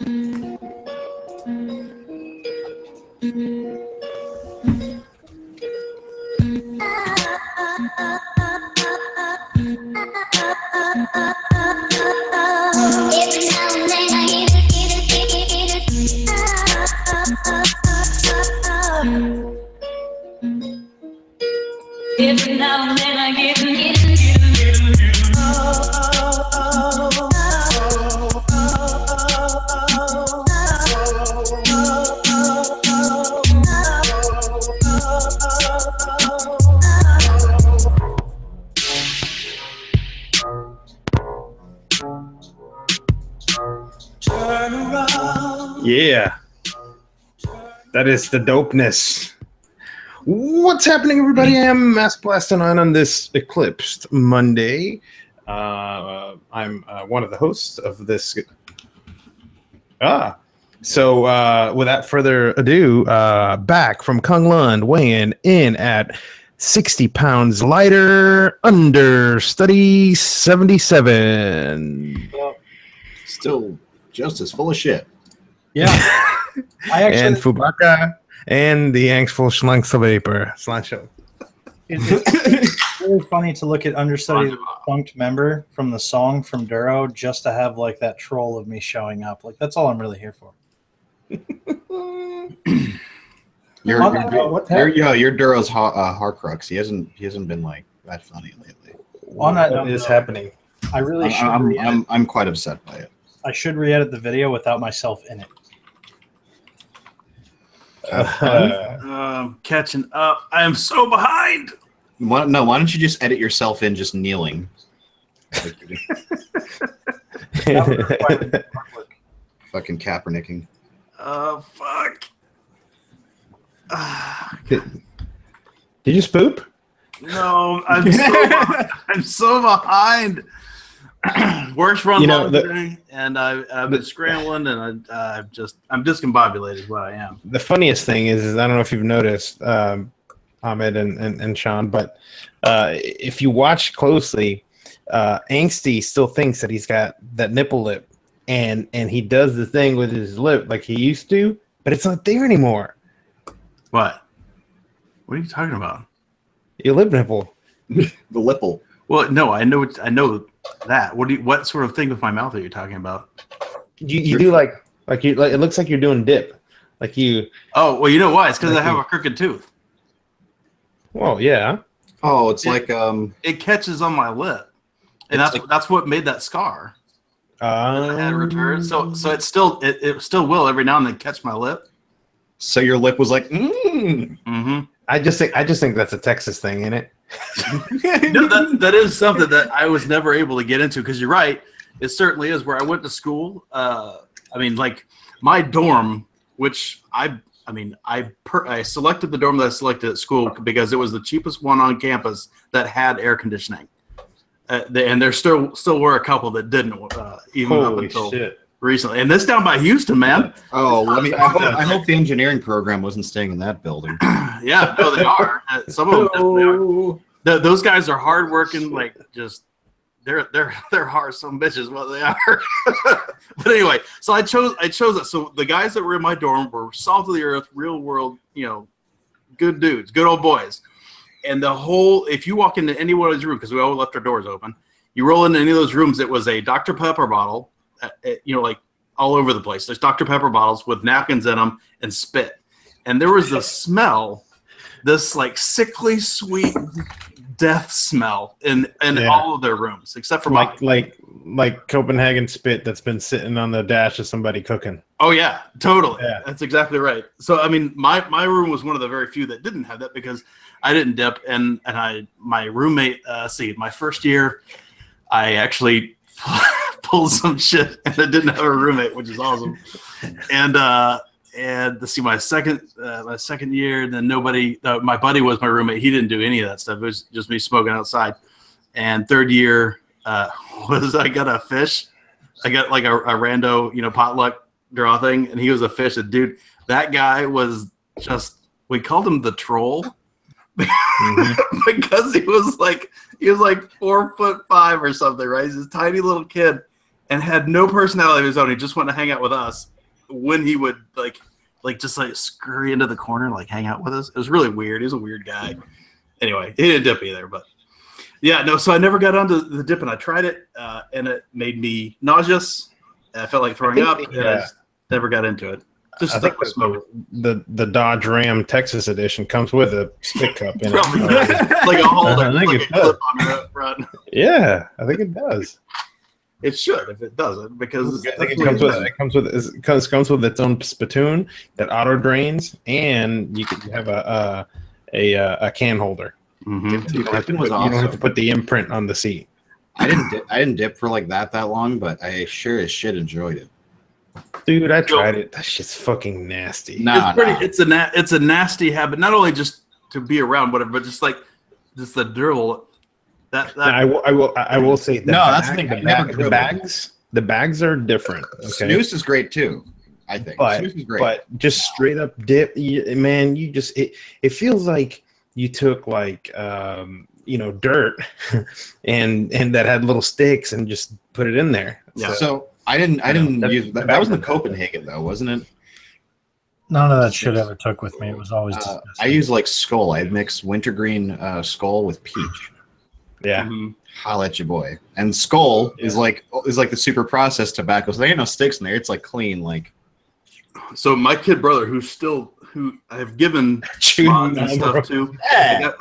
Every now and then I get Yeah, that is the dopeness. What's happening, everybody? I am Mass Blasting on this eclipsed Monday. I'm one of the hosts of this. So without further ado, back from Kung Lund, weighing in at 60 pounds lighter, understudy 77. Well, still just as full of shit. Yeah. And Fubaka and the Angstful Schlanks of Vapor slideshow. It's really funny to look at understudy defunct member from the song from Duro just to have like that troll of me showing up. Like that's all I'm really here for. Your Duro's Harcrux. He hasn't been like that funny lately. On that What note, is happening? I really should. I'm quite upset by it. I should re-edit the video without myself in it. Catching up. I am so behind. Why don't you just edit yourself in just kneeling? Fucking Kaepernicking. Fuck. Did you spoop? No, I'm so behind. Works run long today, and I've been scrambling, and I'm discombobulated is what I am. The funniest thing is I don't know if you've noticed, Ahmed and Sean, but if you watch closely, Angsty still thinks that he's got that nipple lip, and he does the thing with his lip like he used to, but it's not there anymore. What are you talking about? Your lip nipple. The lipple. Well, no, I know that. What sort of thing with my mouth are you talking about? You do like it looks like you're doing dip, like you. Oh well, you know why? It's because I have a crooked tooth. Well, yeah. Oh, it's it catches on my lip, and that's what made that scar. I had returned, so it still will every now and then catch my lip. So your lip was like, Mm-hmm. I just think that's a Texas thing, isn't it? No, that is something that I was never able to get into because you're right. It certainly is. Where I went to school, I mean, like my dorm, which I selected the dorm that I selected at school because it was the cheapest one on campus that had air conditioning, and there still were a couple that didn't, even up until recently. And this down by Houston, man. Oh, I hope the engineering program wasn't staying in that building. Yeah, no, they are. Some of them definitely are. Those guys are hardworking, like just they're hard some bitches what they are. But anyway, so I chose that. So the guys that were in my dorm were salt of the earth, real world, good dudes, good old boys. And if you walk into any one of those rooms, because we all left our doors open, you roll into any of those rooms, it was a Dr. Pepper bottle, like all over the place. There's Dr. Pepper bottles with napkins in them and spit. And there was a smell, this like sickly sweet death smell in all of their rooms, except for like Copenhagen spit that's been sitting on the dash of somebody cooking. Oh yeah, totally. Yeah. That's exactly right. So I mean, my room was one of the very few that didn't have that because I didn't dip, and my roommate. My first year, I actually pulled some shit and I didn't have a roommate, which is awesome. And my second year, then nobody. My buddy was my roommate. He didn't do any of that stuff. It was just me smoking outside. And third year I got a fish. I got like a rando, potluck draw thing, and he was a fish. And dude, that guy was just. We called him the troll because he was like 4'5" or something, right? He's this tiny little kid and had no personality of his own. He just wanted to hang out with us. when he would like just like scurry into the corner, like hang out with us. It was really weird. He was a weird guy. Anyway, he didn't dip either, but yeah, no. So I never got onto the dip, and I tried it, and it made me nauseous. I felt like throwing up, and I just never got into it. Just stuck with smoke. The Dodge Ram Texas edition comes with a spit cup in it. Like a holder, I think like it a clip on the front. Yeah, I think it does. It should if it doesn't, because I think it comes with its own spittoon that auto drains, and you have a can holder. Mm-hmm. You don't have to put the imprint on the seat. I didn't dip for like that long, but I sure as shit enjoyed it. Dude, I tried it. That shit's fucking nasty. It's a nasty habit. Not only just to be around whatever, but just the durable. I will say that. No, that's the thing. The bags are different. Okay? Snooze is great too. I think Snooze is great. But just straight up dip, man. It feels like you took like dirt and that had little sticks and just put it in there. Yeah. So I didn't use that. That was in Copenhagen though, wasn't it? None of that shit ever took with me. It was always I use like Skull. I mix wintergreen Skull with peach. Yeah. Mm-hmm. Holla at your boy. And Skull is like the super processed tobacco. So there ain't no sticks in there. It's like clean. Like, so my kid brother, who I've given mods and stuff to,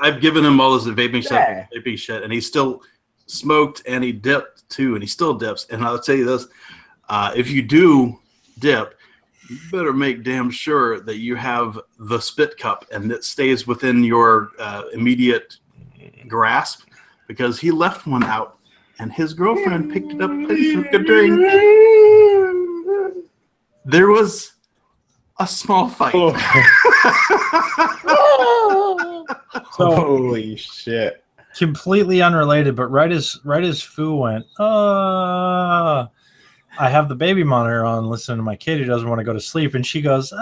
I've given him all this vaping shit, and he still smoked and he dipped too, and he still dips. And I'll tell you this: if you do dip, you better make damn sure that you have the spit cup and it stays within your immediate grasp, because he left one out and his girlfriend picked it up and took a drink. There was a small fight. So, holy shit. Completely unrelated, but right as Fu went, I have the baby monitor on listening to my kid who doesn't want to go to sleep, and she goes, at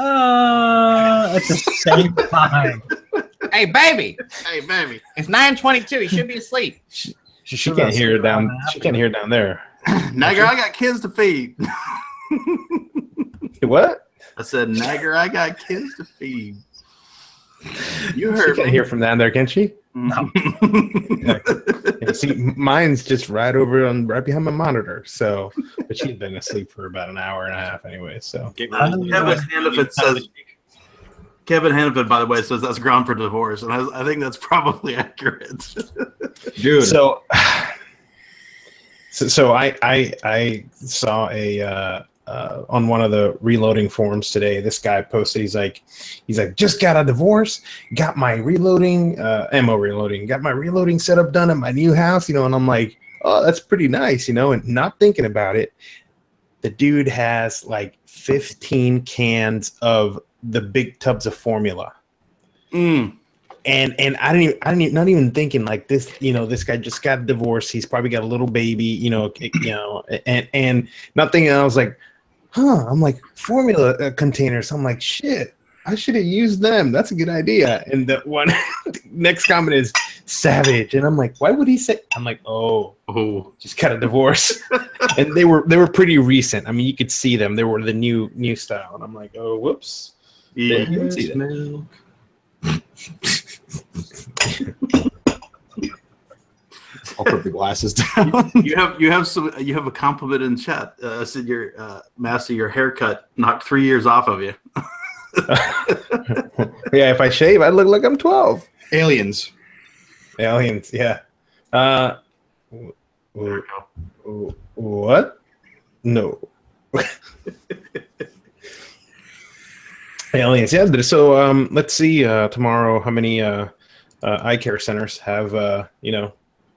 the same time. Hey baby, it's 9:22. You should be asleep. She can't hear it down. She can't hear it down there. Nagger, I got kids to feed. What? I said, Nagger, I got kids to feed. You heard She can't hear from down there, can she? No. Yeah, see, mine's just right behind my monitor. So, but she's been asleep for about an hour and a half anyway. So, Kevin Hannaford, by the way, says that's ground for divorce, and I think that's probably accurate. Dude. So I saw a on one of the reloading forums today. This guy posted, he's like, just got a divorce, got my reloading, ammo reloading, got my reloading setup done at my new house, and I'm like, oh, that's pretty nice, and not thinking about it, the dude has like 15 cans of the big tubs of formula. And I didn't not even thinking like this, this guy just got divorced. He's probably got a little baby, and not thinking, I was like, I'm like, formula containers. I'm like, shit, I should have used them. That's a good idea. And the one next comment is savage. And I'm like, why would he say? I'm like, oh, just got a divorce. And they were pretty recent. I mean, you could see them. They were the new style. And I'm like, oh, whoops. Yeah, milk. I'll put the glasses down. You have a compliment in chat. I said your Master, your haircut knocked 3 years off of you. Yeah, if I shave, I look like I'm 12. Aliens, yeah. What? No. Aliens, yeah. So let's see tomorrow how many eye care centers have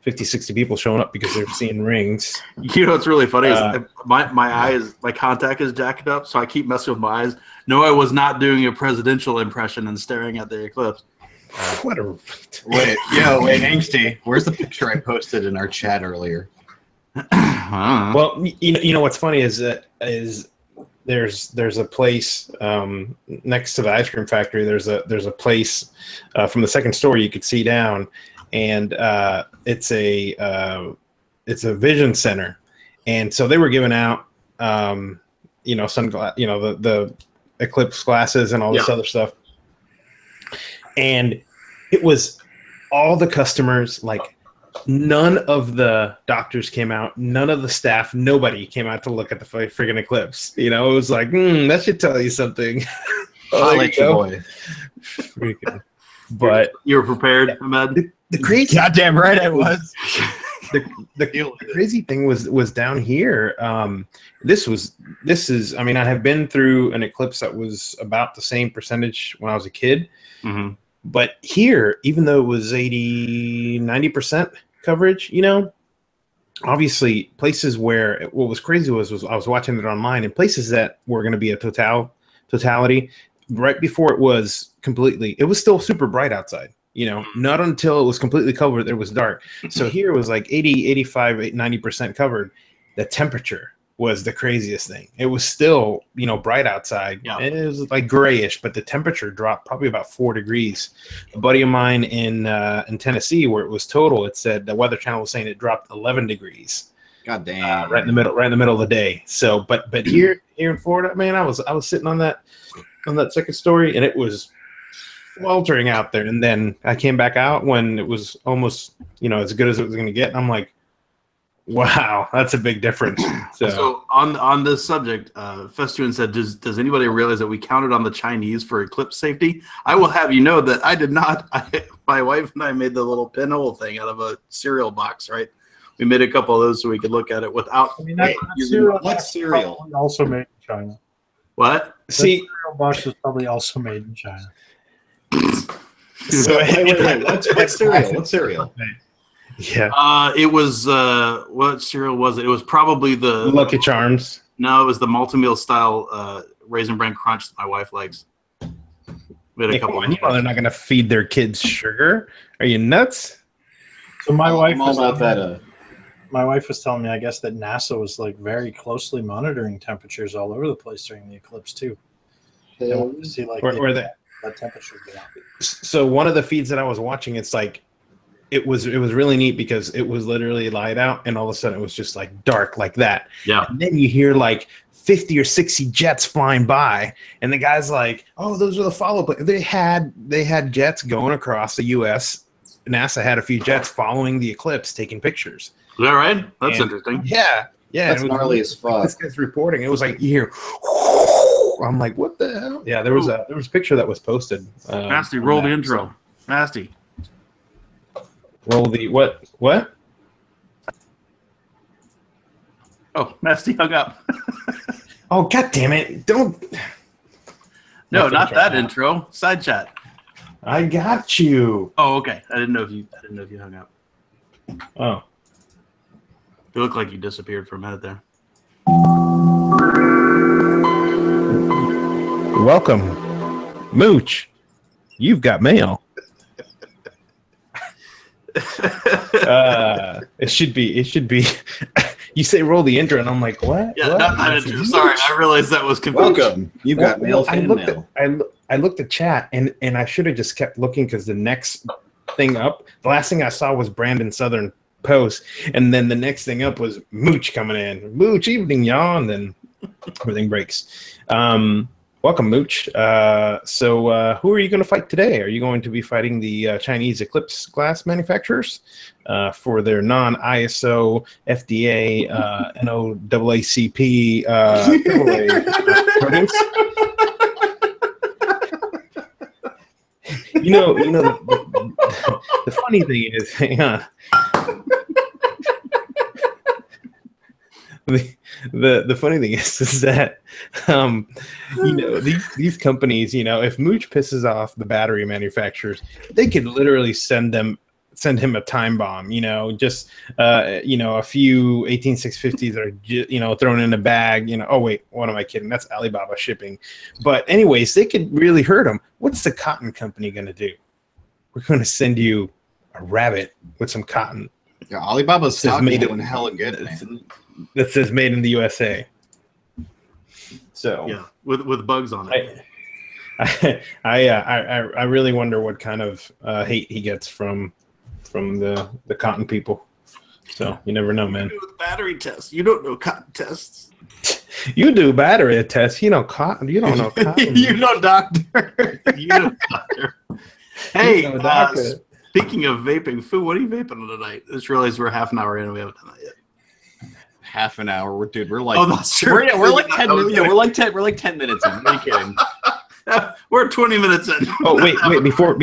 50, 60 people showing up because they're seeing rings. What's really funny is my contact is jacked up, so I keep messing with my eyes. No, I was not doing a presidential impression and staring at the eclipse. What a wait, Angsty, where's the picture I posted in our chat earlier? Well, what's funny is there's a place next to the ice cream factory. There's a place from the second story you could see down, and it's a vision center, and so they were giving out sunglass, the eclipse glasses and all this other stuff. And it was all the customers, like none of the doctors came out, none of the staff, nobody came out to look at the friggin' eclipse. It was like, that should tell you something. I'll let you boy. Freaking. But you were prepared, Ahmed? The crazy, goddamn right I was. The crazy thing was down here. This is. I mean, I have been through an eclipse that was about the same percentage when I was a kid. Mm-hmm. But here, even though it was 90% coverage, obviously places where what was crazy was I was watching it online, and places that were going to be a totality. Right before it was still super bright outside. Not until it was completely covered, it was dark. So here it was like 80, 85, 90% covered. The temperature was the craziest thing. It was still, bright outside. Yeah. It was like grayish, but the temperature dropped probably about 4 degrees. A buddy of mine in Tennessee, where it was total, it said the Weather Channel was saying it dropped 11 degrees. God damn. Right in the middle of the day. So, but here in Florida, man, I was sitting on that second story, and it was sweltering out there. And then I came back out when it was almost, as good as it was going to get. And I'm like, wow, that's a big difference. So on this subject, Festuin said, does anybody realize that we counted on the Chinese for eclipse safety? I will have you know that I did not. My wife and I made the little pinhole thing out of a cereal box, right? We made a couple of those so we could look at it without. What cereal? Also made in China. What? See, cereal box was probably also made in China. So wait. What cereal? What cereal? Yeah. It was what cereal was it? It was probably the Lucky Charms. No, it was the multi-meal style Raisin Bran Crunch that my wife likes. We had a couple. They're not going to feed their kids sugar. Are you nuts? So my wife was about that. My wife was telling me, I guess, that NASA was like very closely monitoring temperatures all over the place during the eclipse too. They wanted to see like that temperature go up. So one of the feeds that I was watching, it's like it was really neat because it was literally light out, and all of a sudden it was just like dark like that. Yeah. And then you hear like 50 or 60 jets flying by, and the guy's like, "Oh, those are the follow-up." They had jets going across the U.S. NASA had a few jets following the eclipse, taking pictures. Is that right? That's interesting. Yeah. That's gnarly as fuck. This guy's reporting. It was like you hear. I'm like, what the hell? Yeah, there was a picture that was posted. Lasty, roll the intro. Lasty. Roll the what? What? Oh, Lasty hung up. Oh, god damn it! Don't. No, not that intro. Side chat. I got you. Oh, okay. I didn't know if you hung up. Oh. You look like you disappeared for a minute there. Welcome, Mooch. You've got mail. It should be. You say roll the intro, and I'm like, what? Yeah, what? not that intro. Sorry, I realized that was confusing. Welcome. You've got mail. I looked at chat, and I should have just kept looking because the next thing up, the last thing I saw was Brandon Southern post, and then the next thing up was Mooch coming in. Mooch, evening, y'all, and then everything breaks. Welcome, Mooch. So who are you going to fight today? Are you going to be fighting the Chinese eclipse glass manufacturers for their non-ISO, FDA, NOAACP produce? The funny thing is, hang on. The funny thing is that these companies, if Mooch pisses off the battery manufacturers, they could literally send him a time bomb. Just a few 18650s that are thrown in a bag. Oh wait, what am I kidding? That's Alibaba shipping. But anyways, they could really hurt him. What's the cotton company going to do? We're going to send you a rabbit with some cotton. Yeah, Alibaba's doing hella good, man. That says made in the USA. So yeah, with bugs on it. I really wonder what kind of hate he gets from the cotton people. So you never know, man. With battery tests, you don't know cotton tests. You do battery tests. You don't know cotton. You know, doctor. You know, doctor. Hey, You know, doctor. speaking of vaping, Foo, what are you vaping on tonight? I just realized we're half an hour in and we haven't done that yet. Half an hour. We're like. Oh, that's true. We're like 10 minutes. Yeah, we're like 10 minutes in. Are you kidding? We're 20 minutes in. Oh wait! Before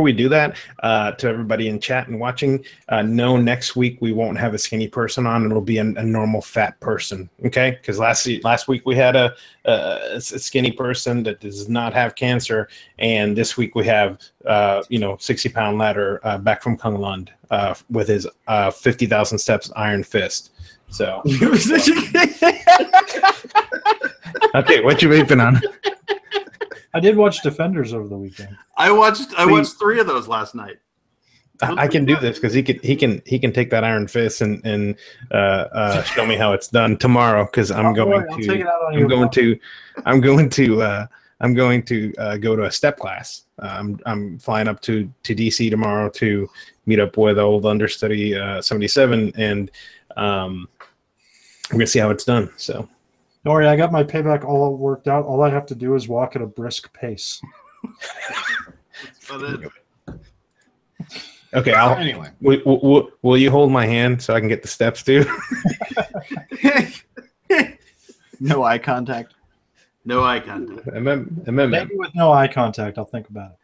we do that, to everybody in chat and watching, no, next week we won't have a skinny person on. It'll be a normal fat person. Okay? Because last week we had a skinny person that does not have cancer, and this week we have 60-pound ladder back from Kung Lund with his 50,000 steps iron fist. So okay, what you vaping on? I did watch Defenders over the weekend. I watched 3 of those last night. I can do this because he can take that iron fist and show me how it's done tomorrow. Because I'm going to go to a step class. I'm flying up to DC tomorrow to meet up with old understudy 77, and I'm gonna see how it's done. So. Don't worry, I got my payback all worked out. All I have to do is walk at a brisk pace. Okay, anyway. Will you hold my hand so I can get the steps too? No eye contact. No eye contact. Maybe with no eye contact, I'll think about it.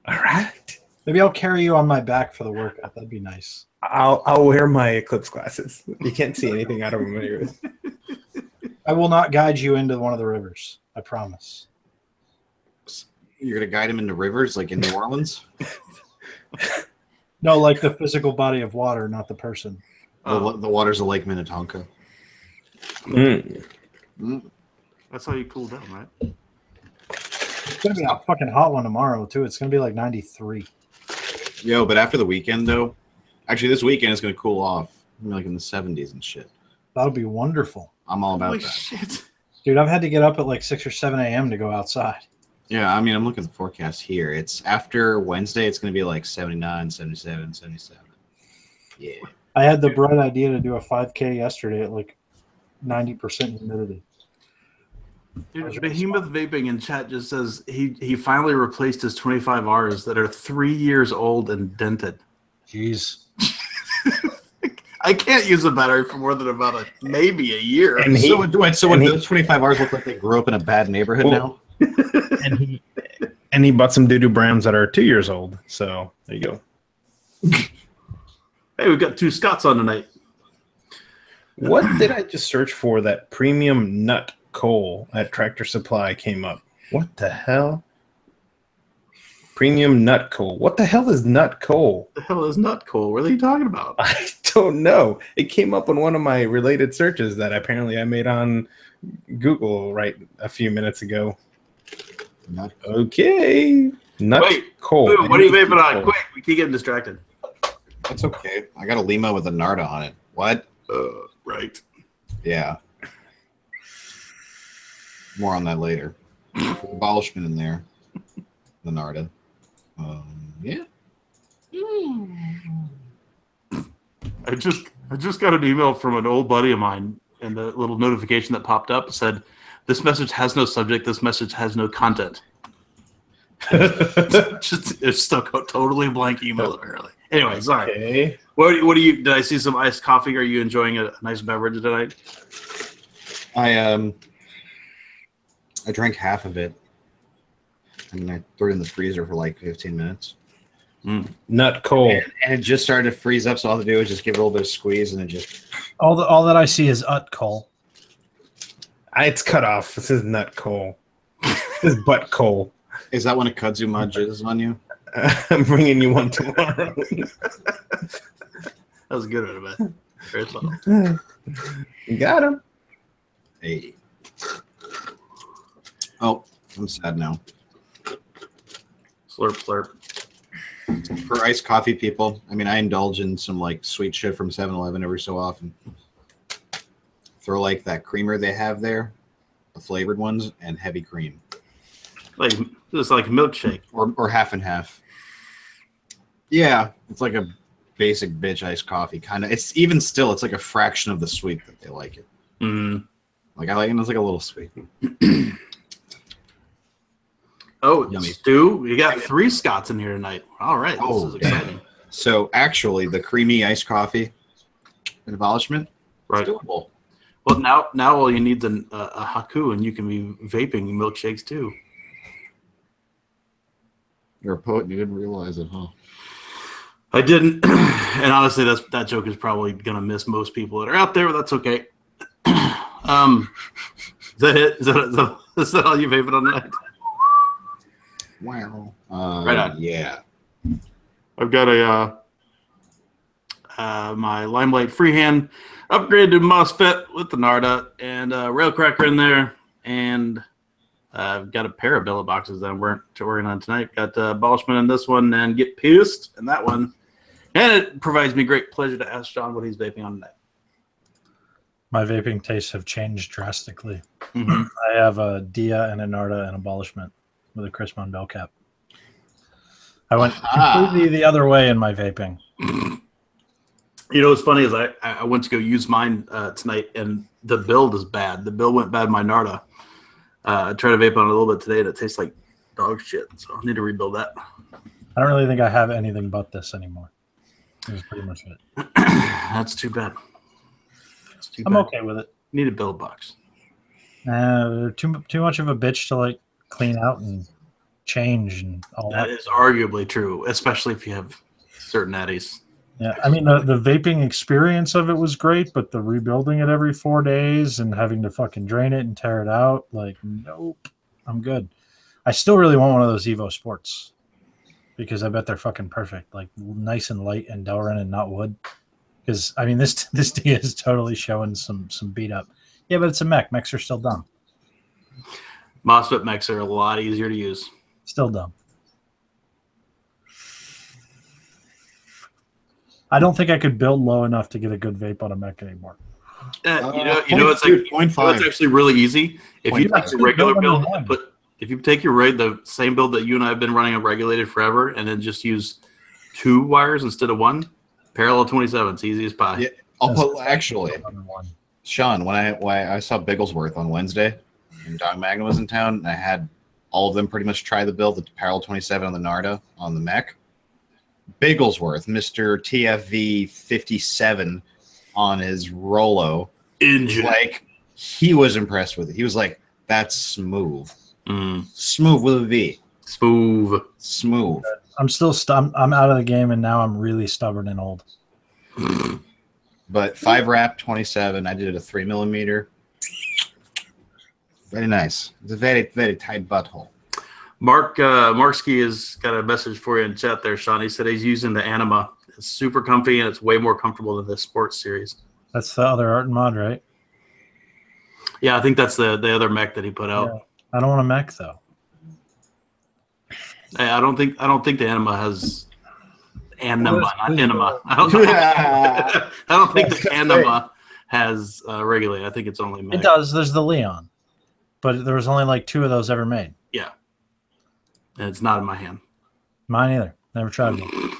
All right. Maybe I'll carry you on my back for the workout. That'd be nice. I'll wear my Eclipse glasses. You can't see anything out of them anyways. I will not guide you into one of the rivers. I promise. You're gonna guide him into rivers, like in New Orleans. No, like the physical body of water, not the person. The waters of Lake Minnetonka. That's how you cool down, right? It's gonna be a fucking hot one tomorrow too. It's gonna be like 93. Yo, but after the weekend though, actually this weekend it's gonna cool off. Like in the 70s and shit. That'll be wonderful. I'm all about Holy that. shit. Dude, I've had to get up at like 6 or 7 a.m. to go outside. Yeah, I mean, I'm looking at the forecast here. It's after Wednesday, it's going to be like 79, 77, 77. Yeah. I had the bright idea to do a 5K yesterday at like 90% humidity. Dude, Behemoth Vaping in chat just says he finally replaced his 25 Rs that are 3 years old and dented. Jeez. I can't use a battery for more than about maybe a year. And so those 25 Rs look like they grew up in a bad neighborhood now? And he bought some doo-doo Brams that are 2 years old. So there you go. Hey, we've got 2 Scots on tonight. What did I just search for? That premium nut coal at Tractor Supply came up. What the hell? Premium nut coal. What the hell is nut coal? The hell is nut coal? What are you talking about? I don't know. It came up on one of my related searches that apparently I made on Google right a few minutes ago. Nut. Okay. Nut coal. Boo, what are you vaping on? Quick, we keep getting distracted. That's okay. I got a lima with a Narda on it. What? Right. Yeah. More on that later. Abolishment in there. The Narda. Yeah. I just got an email from an old buddy of mine, and the little notification that popped up said, "This message has no subject. This message has no content." It's stuck a totally blank email apparently. Anyway, sorry. Okay. What do you? Did I see some iced coffee? Are you enjoying a nice beverage tonight? I drank half of it, and I threw it in the freezer for like 15 minutes. Nut coal. And it just started to freeze up, so all I had to do was just give it a little bit of squeeze, and it just... All that I see is ut coal. It's cut off. This is nut coal. This is butt coal. Is that when a kudzu mud jizzes on you? I'm bringing you one tomorrow. That was a good one, man. Very subtle. You got him. Hey. Oh, I'm sad now. Slurp, slurp. For iced coffee people, I mean, I indulge in some like sweet shit from 7-Eleven every so often. Throw like that creamer they have there, the flavored ones, and heavy cream. Like just like a milkshake. Or half and half. Yeah, it's like a basic bitch iced coffee kind of. It's even still, it's like a fraction of the sweet that they like it. Mm. Like I like it's like a little sweet. Oh, Yummy. Stu, you got 3 Scots in here tonight. All right, this Oh, is exciting. So actually, the creamy iced coffee and abolishment Right. is doable. Well, now all you need is a haku, and you can be vaping milkshakes too. You're a poet, and you didn't realize it, huh? I didn't, and honestly, that joke is probably gonna miss most people that are out there, but that's okay. Is that it? Is that all you vaping on tonight? Wow. Right on. Yeah. I've got my Limelight freehand upgraded MOSFET with the Narda and a rail cracker in there, and I've got a pair of billet boxes that I'm working on tonight. Got abolishment in this one and Get Pissed in that one, and it provides me great pleasure to ask John what he's vaping on tonight. My vaping tastes have changed drastically. Mm-hmm. I have a Dia and a Narda and abolishment with a Crispon bell cap. I went completely the other way in my vaping. You know what's funny is I went to go use mine tonight, and the build is bad. The build went bad in my Narda. I tried to vape on it a little bit today, and it tastes like dog shit. So I need to rebuild that. I don't really think I have anything but this anymore. That's pretty much it. That's too bad. I'm okay with it. Need a build box. They're too much of a bitch to like clean out and change and all That that. is arguably true, especially if you have certain addies. Yeah, I mean the vaping experience of it was great, but the rebuilding it every 4 days and having to fucking drain it and tear it out, like, nope, I'm good. I still really want one of those Evo Sports because I bet they're fucking perfect, like nice and light and Delrin and not wood. Because I mean this D is totally showing some beat up. Yeah, but it's a mech. Mechs are still dumb. MOSFET mechs are a lot easier to use. Still dumb. I don't think I could build low enough to get a good vape on a mech anymore. It's actually really easy. If you take your regular build, if you take the same build that you and I have been running on regulated forever, and then just use 2 wires instead of 1, parallel 27, it's easy as pie. Yeah, actually, Sean, when I saw Bigglesworth on Wednesday, and Dog Magnum was in town, and I had all of them pretty much try the build, the parallel 27 on the Narda on the mech. Bigglesworth, Mr. TFV 57 on his Rollo engine. Like, he was impressed with it. He was like, that's smooth. Smooth with a V. Smooth. I'm still I'm out of the game, and now I'm really stubborn and old. But 5 wrap 27. I did it a 3 millimeter. Very nice. It's a very, very tight butthole. Markski has got a message for you in chat there, Sean. He said he's using the Anima. It's super comfy, and it's way more comfortable than the Sports series. That's the other art and mod, right? Yeah, I think that's the other mech that he put out. Yeah. I don't want a mech though. Hey, I don't think the Anima has Anima, not Anima. I don't think the Anima has regulated. I think it's only mech. It does. There's the Leon, but there was only like 2 of those ever made. Yeah, and it's not in my hand. Mine either. Never tried one.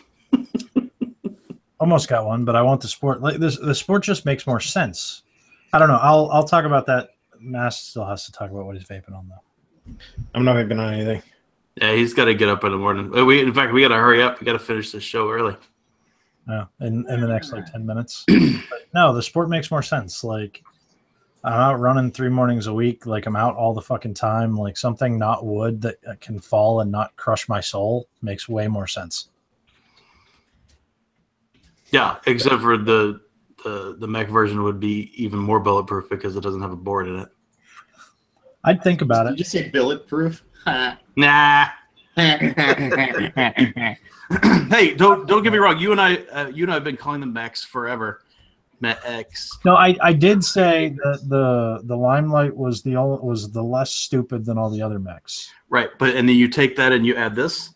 Almost got one, but I want the Sport. Like this, the Sport just makes more sense. I don't know. I'll talk about that. Mass still has to talk about what he's vaping on though. I'm not vaping on anything. Yeah, he's got to get up in the morning. In fact, we got to hurry up. We got to finish this show early. Yeah, in the next like 10 minutes. But no, the Sport makes more sense. Like, I'm out running 3 mornings a week. Like, I'm out all the fucking time. Like, something not wood that can fall and not crush my soul makes way more sense. Yeah, except for the mech version would be even more bulletproof because it doesn't have a board in it. I'd think about Did it. you say bulletproof? Nah. Hey, don't get me wrong. You and I have been calling them mechs forever. Mech-X. No, I did say that the Limelight was the less stupid than all the other mechs. Right, but and then you take that and you add this.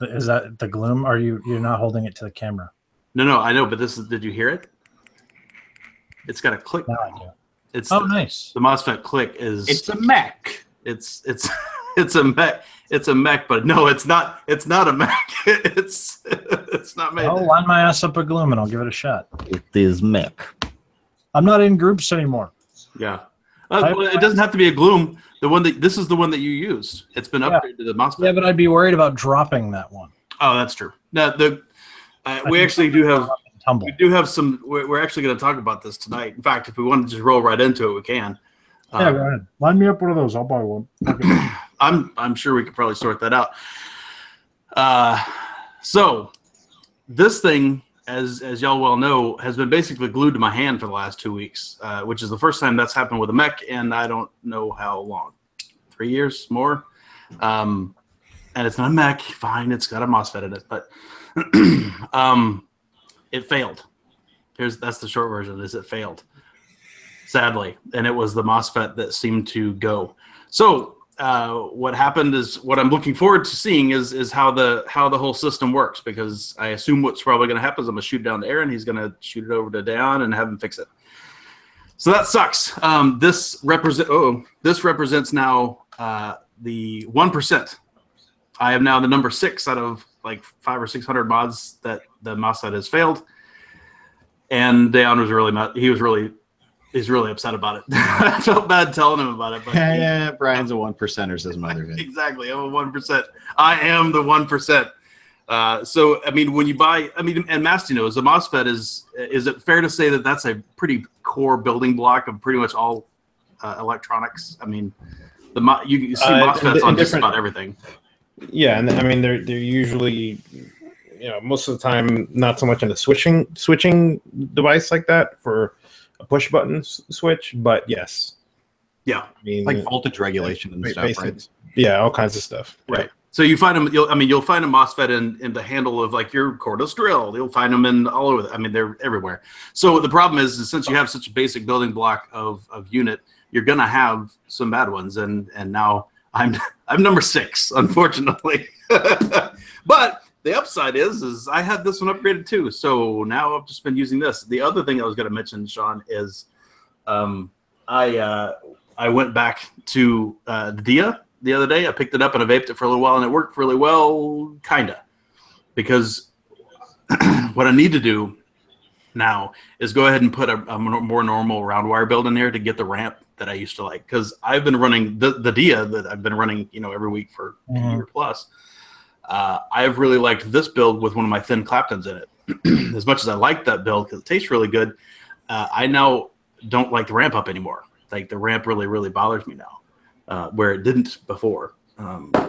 Is that the Gloom? Are you're not holding it to the camera? No, I know, but this is. Did you hear it? It's got a click. Now I do. It's Nice. The MOSFET click is. It's a mech. It's a mech. It's a mech, but no, it's not. It's not a mech. It's not made. I'll line my ass up a Gloom and I'll give it a shot. It is mech. I'm not in groups anymore. Yeah, Well, it doesn't have to be a Gloom. This is the one that you used. It's been upgraded to the MOSFET. Yeah, but I'd be worried about dropping that one. Oh, that's true. Now we actually do have tumble. We do have some. We're actually going to talk about this tonight. In fact, if we want to just roll right into it, we can. Yeah, go ahead. Line me up one of those. I'll buy one. I'm sure we could probably sort that out. So this thing, as y'all well know, has been basically glued to my hand for the last 2 weeks, which is the first time that's happened with a mech, and I don't know how long. 3 years more. And it's not a mech. Fine, it's got a MOSFET in it, but it failed. That's the short version. It failed, sadly, and it was the MOSFET that seemed to go. So what happened is what I'm looking forward to seeing is how the whole system works, because I assume what's probably going to happen is I'm going to shoot down to Aaron. He's going to shoot it over to Dayon and have him fix it. So that sucks. This represents now the 1%. I am now the number 6 out of like 500 or 600 mods that the MOSFET has failed. And Dayon was really mad. He's really upset about it. I felt bad telling him about it. But yeah, Brian's a 1%er, says Mother. Exactly. I'm a 1%. I am the 1%. So, I mean, when you buy, and Masty knows, the MOSFET is it fair to say that that's a pretty core building block of pretty much all electronics? I mean, you see MOSFETs on just about everything. Yeah, and I mean, they're usually, most of the time, not so much in a switching device like that for a push button switch, but yes. Yeah. I mean, like voltage regulation and stuff, right? Yeah, all kinds of stuff. Right. So you find them. You'll find a MOSFET in the handle of like your cordless drill. You'll find them in all over. I mean, they're everywhere. So the problem is since you have such a basic building block of unit, you're gonna have some bad ones. And now I'm number 6, unfortunately. But the upside is I had this one upgraded too. So now I've just been using this. The other thing I was gonna mention, Sean, is I went back to the Dia the other day. I picked it up and I vaped it for a little while, and it worked really well, kinda. Because what I need to do now is go ahead and put a more normal round wire build in there to get the ramp that I used to like. Because I've been running the Dia that I've been running, every week for a year plus. I've really liked this build with one of my thin Claptons in it. As much as I like that build because it tastes really good, I now don't like the ramp up anymore. Like the ramp really bothers me now, where it didn't before.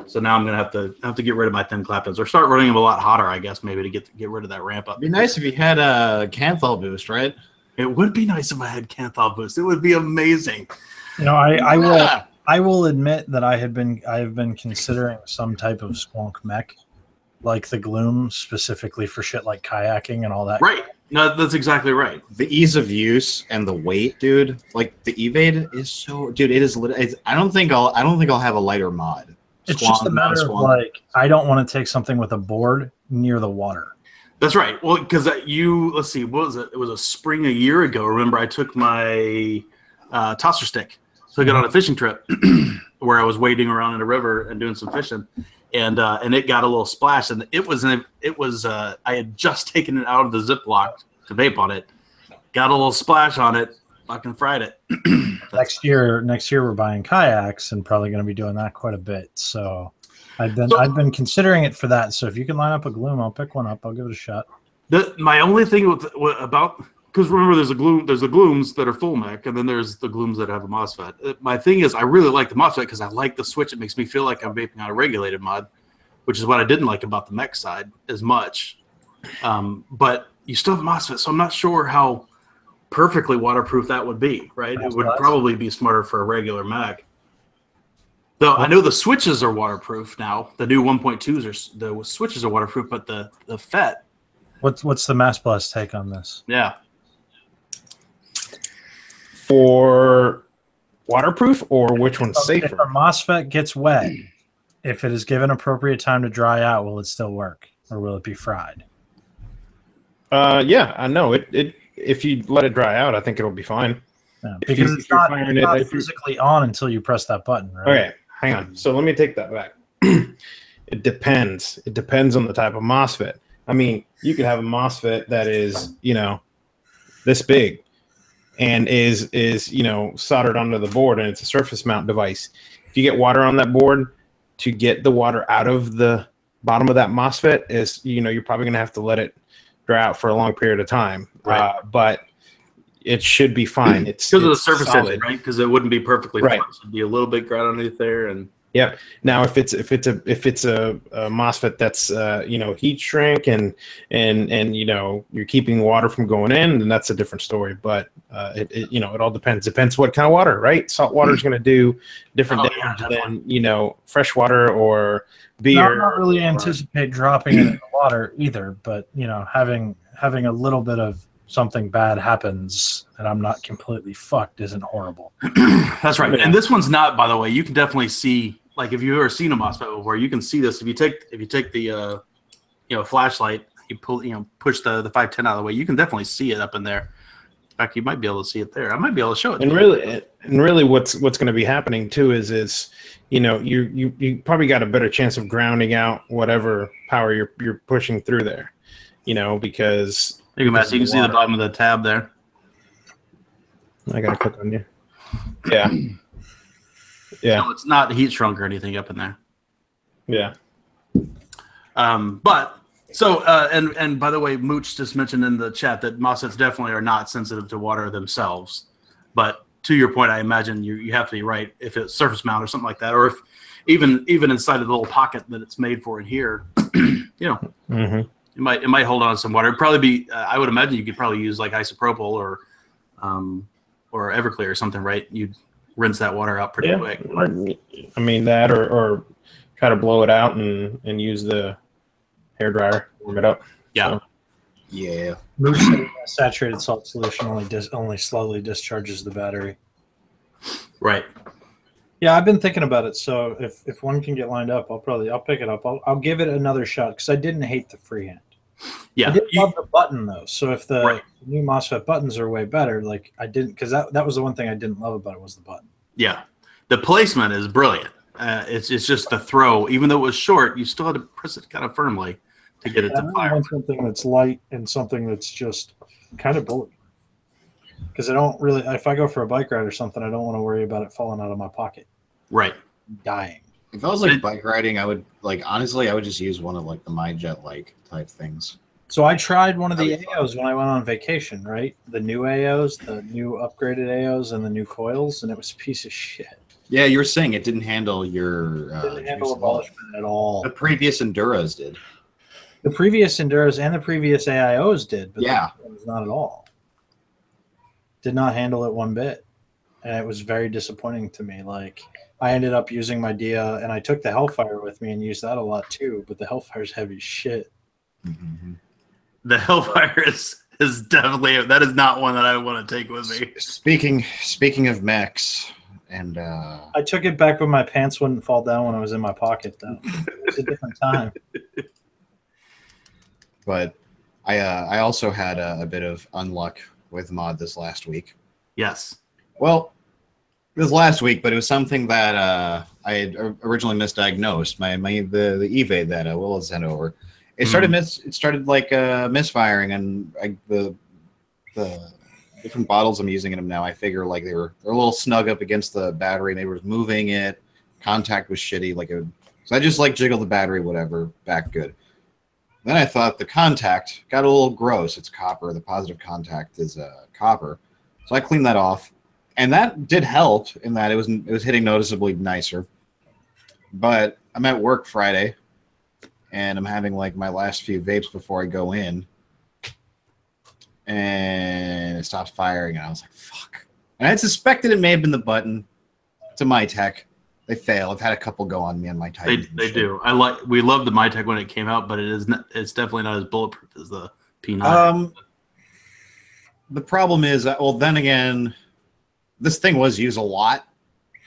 So now I'm gonna have to get rid of my thin Claptons or start running them a lot hotter, I guess, maybe to get rid of that ramp up. It'd be nice if you had a Canthal boost, right? It would be nice if I had Canthal boost. It would be amazing. I will admit that I have been considering some type of squonk mech, like the Gloom, specifically for shit like kayaking and all that. Right. No, that's exactly right. The ease of use and the weight, dude. Like the Evade is so, dude. It is. I don't think I'll have a lighter mod. It's just a matter of like I don't want to take something with a board near the water. That's right. Well, because let's see, what was it? It was a spring a year ago. Remember, I took my tosser stick. So I got on a fishing trip where I was wading around in a river and doing some fishing, and it got a little splash, and it was I had just taken it out of the Ziploc to vape on it, got a little splash on it, fucking fried it. Next year we're buying kayaks and probably going to be doing that quite a bit. So I've been considering it for that. So if you can line up a Gloom, I'll pick one up. I'll give it a shot. My only thing about. Because remember, there's the Glooms that are full mech, and then there's the Glooms that have a MOSFET. My thing is, I really like the MOSFET because I like the switch. It makes me feel like I'm vaping on a regulated mod, which is what I didn't like about the mech side as much. But you still have a MOSFET, so I'm not sure how perfectly waterproof that would be, right? It would probably be smarter for a regular mech. Though I know the switches are waterproof now. The new 1.2s the switches are waterproof, but the FET. What's the Mass Blast take on this? Yeah. For waterproof, or which one's safer? If a MOSFET gets wet, if it is given appropriate time to dry out, will it still work, or will it be fried? Yeah, I know it. If you let it dry out, I think it'll be fine. Yeah, because it's not physically on until you press that button, right? Okay, hang on. So let me take that back. It depends. It depends on the type of MOSFET. I mean, you could have a MOSFET that is, this big, and is soldered onto the board, and it's a surface mount device. If you get water on that board, to get the water out of the bottom of that MOSFET you're probably going to have to let it dry out for a long period of time. Right. But it should be fine. It's because of the surface solid. tension, right? Because it wouldn't be perfectly Right. flat. It'd be a little bit ground underneath there, and Yep. Now, if it's a MOSFET that's heat shrink and you're keeping water from going in, then that's a different story. But it all depends. Depends what kind of water, right? Salt water is going to do different damage than fresh water or beer. I don't really anticipate dropping it in the water either, but having a little bit of something bad happens and I'm not completely fucked isn't horrible. That's right. And this one's not, by the way. You can definitely see. Like if you've ever seen a MOSFET before, you can see this. If you take the flashlight, you push the 510 out of the way, you can definitely see it up in there. In fact, you might be able to see it there. I might be able to show it. And really, what's going to be happening too is you probably got a better chance of grounding out whatever power you're pushing through there. Because you can see the bottom of the tab there. I gotta click on you. Yeah. Yeah, so it's not heat shrunk or anything up in there. Yeah. But so and by the way, Mooch just mentioned in the chat that MOSFETs definitely are not sensitive to water themselves. But to your point, I imagine you have to be right if it's surface mount or something like that, or if even inside of the little pocket that it's made for in here, Mm-hmm. it might hold on to some water. It'd probably be I would imagine you could probably use like isopropyl or Everclear or something, right? You'd rinse that water out pretty quick. I mean that, or try to blow it out and use the hairdryer, warm it up. Yeah. So. Yeah. Saturated salt solution only slowly discharges the battery. Right. Yeah, I've been thinking about it. So if one can get lined up, I'll pick it up. I'll give it another shot because I didn't hate the freehand. Yeah. I didn't love the button though. So if the new MOSFET buttons are way better, like I didn't, because that was the one thing I didn't love about it was the button. Yeah, the placement is brilliant. It's just the throw. Even though it was short, you still had to press it kind of firmly to get it to fire. I want something that's light and something that's just kind of bullet. Because I don't really, if I go for a bike ride or something, I don't want to worry about it falling out of my pocket. Right. Dying. If I was like bike riding, I would honestly, I would just use one of like the MyJet like type things. So I tried one of the AOs when I went on vacation, right? The new AOs, the new upgraded AOs, and the new coils, and it was a piece of shit. Yeah, you were saying it didn't handle your didn't handle abolishment at all. The previous Enduras did. The previous Enduras and the previous AIOs did, but yeah, it was not at all. Did not handle it one bit, and it was very disappointing to me. Like I ended up using my Dia, and I took the Hellfire with me and used that a lot too. But the Hellfire's heavy as shit. Mm-hmm. The Hellfire is definitely, that is not one that I want to take with me. Speaking of mechs, and I took it back when my pants wouldn't fall down when I was in my pocket. Though it was a different time. But I also had a bit of unluck with mod this last week. Yes. Well, this last week, but it was something that I had originally misdiagnosed. The EVA that Will had sent over. It started misfiring, and the different bottles I'm using in them now, I figure like they're a little snug up against the battery, and they were moving it. Contact was shitty, so I just jiggled the battery, whatever, back good. Then I thought the contact got a little gross. It's copper. The positive contact is copper, so I cleaned that off, and that did help in that it was hitting noticeably nicer. But I'm at work Friday, and I'm having my last few vapes before I go in, and it stops firing, and I was like, fuck. And I had suspected it may have been the button. It's a MyTech. They fail. I've had a couple go on me on my Titan. They do. We loved the MyTech when it came out, but it's definitely not as bulletproof as the P9. The problem is, well, then again, this thing was used a lot,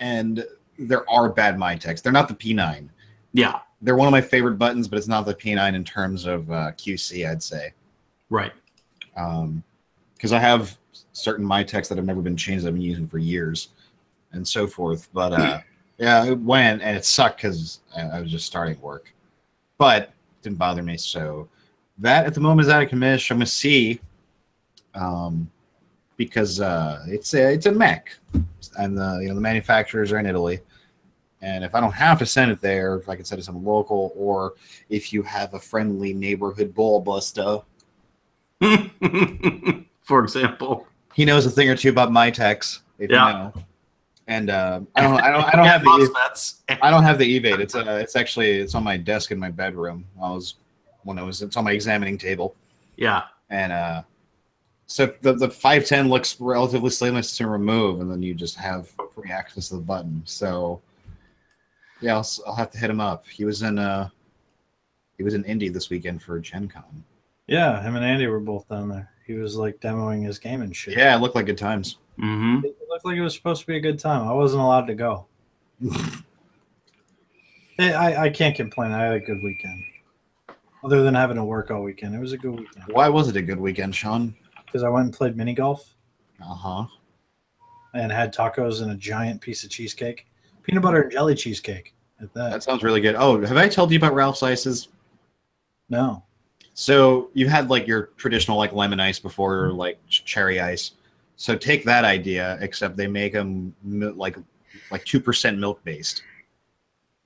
and there are bad MyTechs. They're not the P9. Yeah. They're one of my favorite buttons, but it's not the P9 in terms of QC, I'd say. Right. Because I have certain MyTechs that have never been changed that I've been using for years and so forth. But yeah, it went, and it sucked because I was just starting work. But it didn't bother me. So that at the moment is out of commission. I'm going to see because it's a mech, and the manufacturers are in Italy. And if I don't have to send it there, if I can send it to some local, or if you have a friendly neighborhood ball buster, for example, he knows a thing or two about my techs. If Yeah. you know. And I don't have the MOSFETs. I don't have the E-Vate. It's on my desk in my bedroom. It's on my examining table. Yeah. And so the 510 looks relatively seamless to remove, and then you just have free access to the button. So yeah, I'll have to hit him up. He was in Indy this weekend for Gen Con. Yeah, him and Andy were both down there. He was like demoing his game and shit. Yeah, it looked like good times. Mm-hmm. It looked like it was supposed to be a good time. I wasn't allowed to go. I can't complain. I had a good weekend. Other than having to work all weekend. It was a good weekend. Why was it a good weekend, Sean? Because I went and played mini golf Uh-huh. and had tacos and a giant piece of cheesecake. Peanut butter and jelly cheesecake at that. That sounds really good. Oh, have I told you about Ralph's Ices? No. So you had like your traditional like lemon ice before, like cherry ice. So take that idea, except they make them like 2% milk based.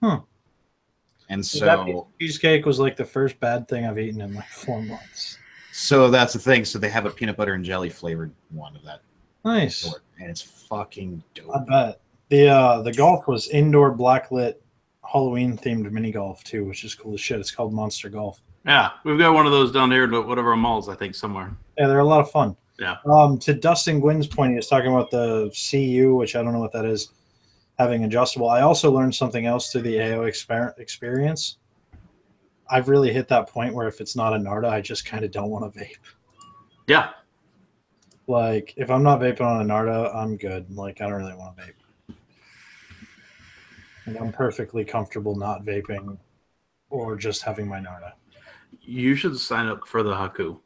Huh. And That piece so of cheesecake was like the first bad thing I've eaten in like 4 months. that's the thing. So they have a peanut butter and jelly flavored one of that Nice. sort, and it's fucking dope. I bet. The golf was indoor blacklit Halloween themed mini golf too, which is cool as shit. It's called Monster Golf. Yeah, we've got one of those down here at whatever malls, I think, somewhere. Yeah, they're a lot of fun. Yeah. To Dustin Gwynn's point, he was talking about the CU, which I don't know what that is, having adjustable. I also learned something else through the AO experience. I've really hit that point where if it's not a NARDA, I just kind of don't want to vape. Yeah. Like, if I'm not vaping on a NARDA, I'm good. Like, I don't really want to vape. And I'm perfectly comfortable not vaping or just having my NARDA. You should sign up for the Haku.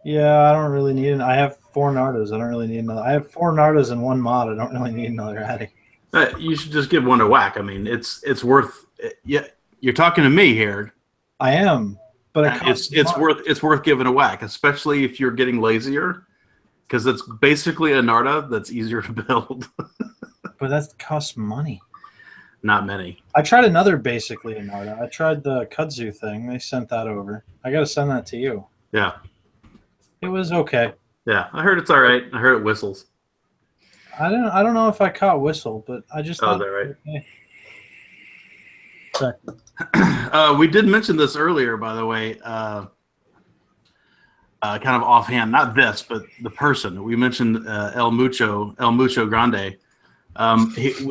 Yeah, I don't really need it. I have 4 NARDAs. I don't really need another. I have 4 NARDAs and 1 mod. I don't really need another Addy. You should just give one a whack. I mean, it's worth. Yeah, you're talking to me here. I am, but It's worth giving a whack, especially if you're getting lazier, because it's basically a NARDA that's easier to build. But that costs money. Not many. I tried another basically a NARDA. I tried the kudzu thing. They sent that over. I got to send that to you. Yeah. It was okay. Yeah, I heard it's all right. I heard it whistles. I don't know if I caught whistle, but I just Oh, thought. is that right? Okay. We did mention this earlier, by the way. Kind of offhand, not this, but the person we mentioned, El Mucho Grande.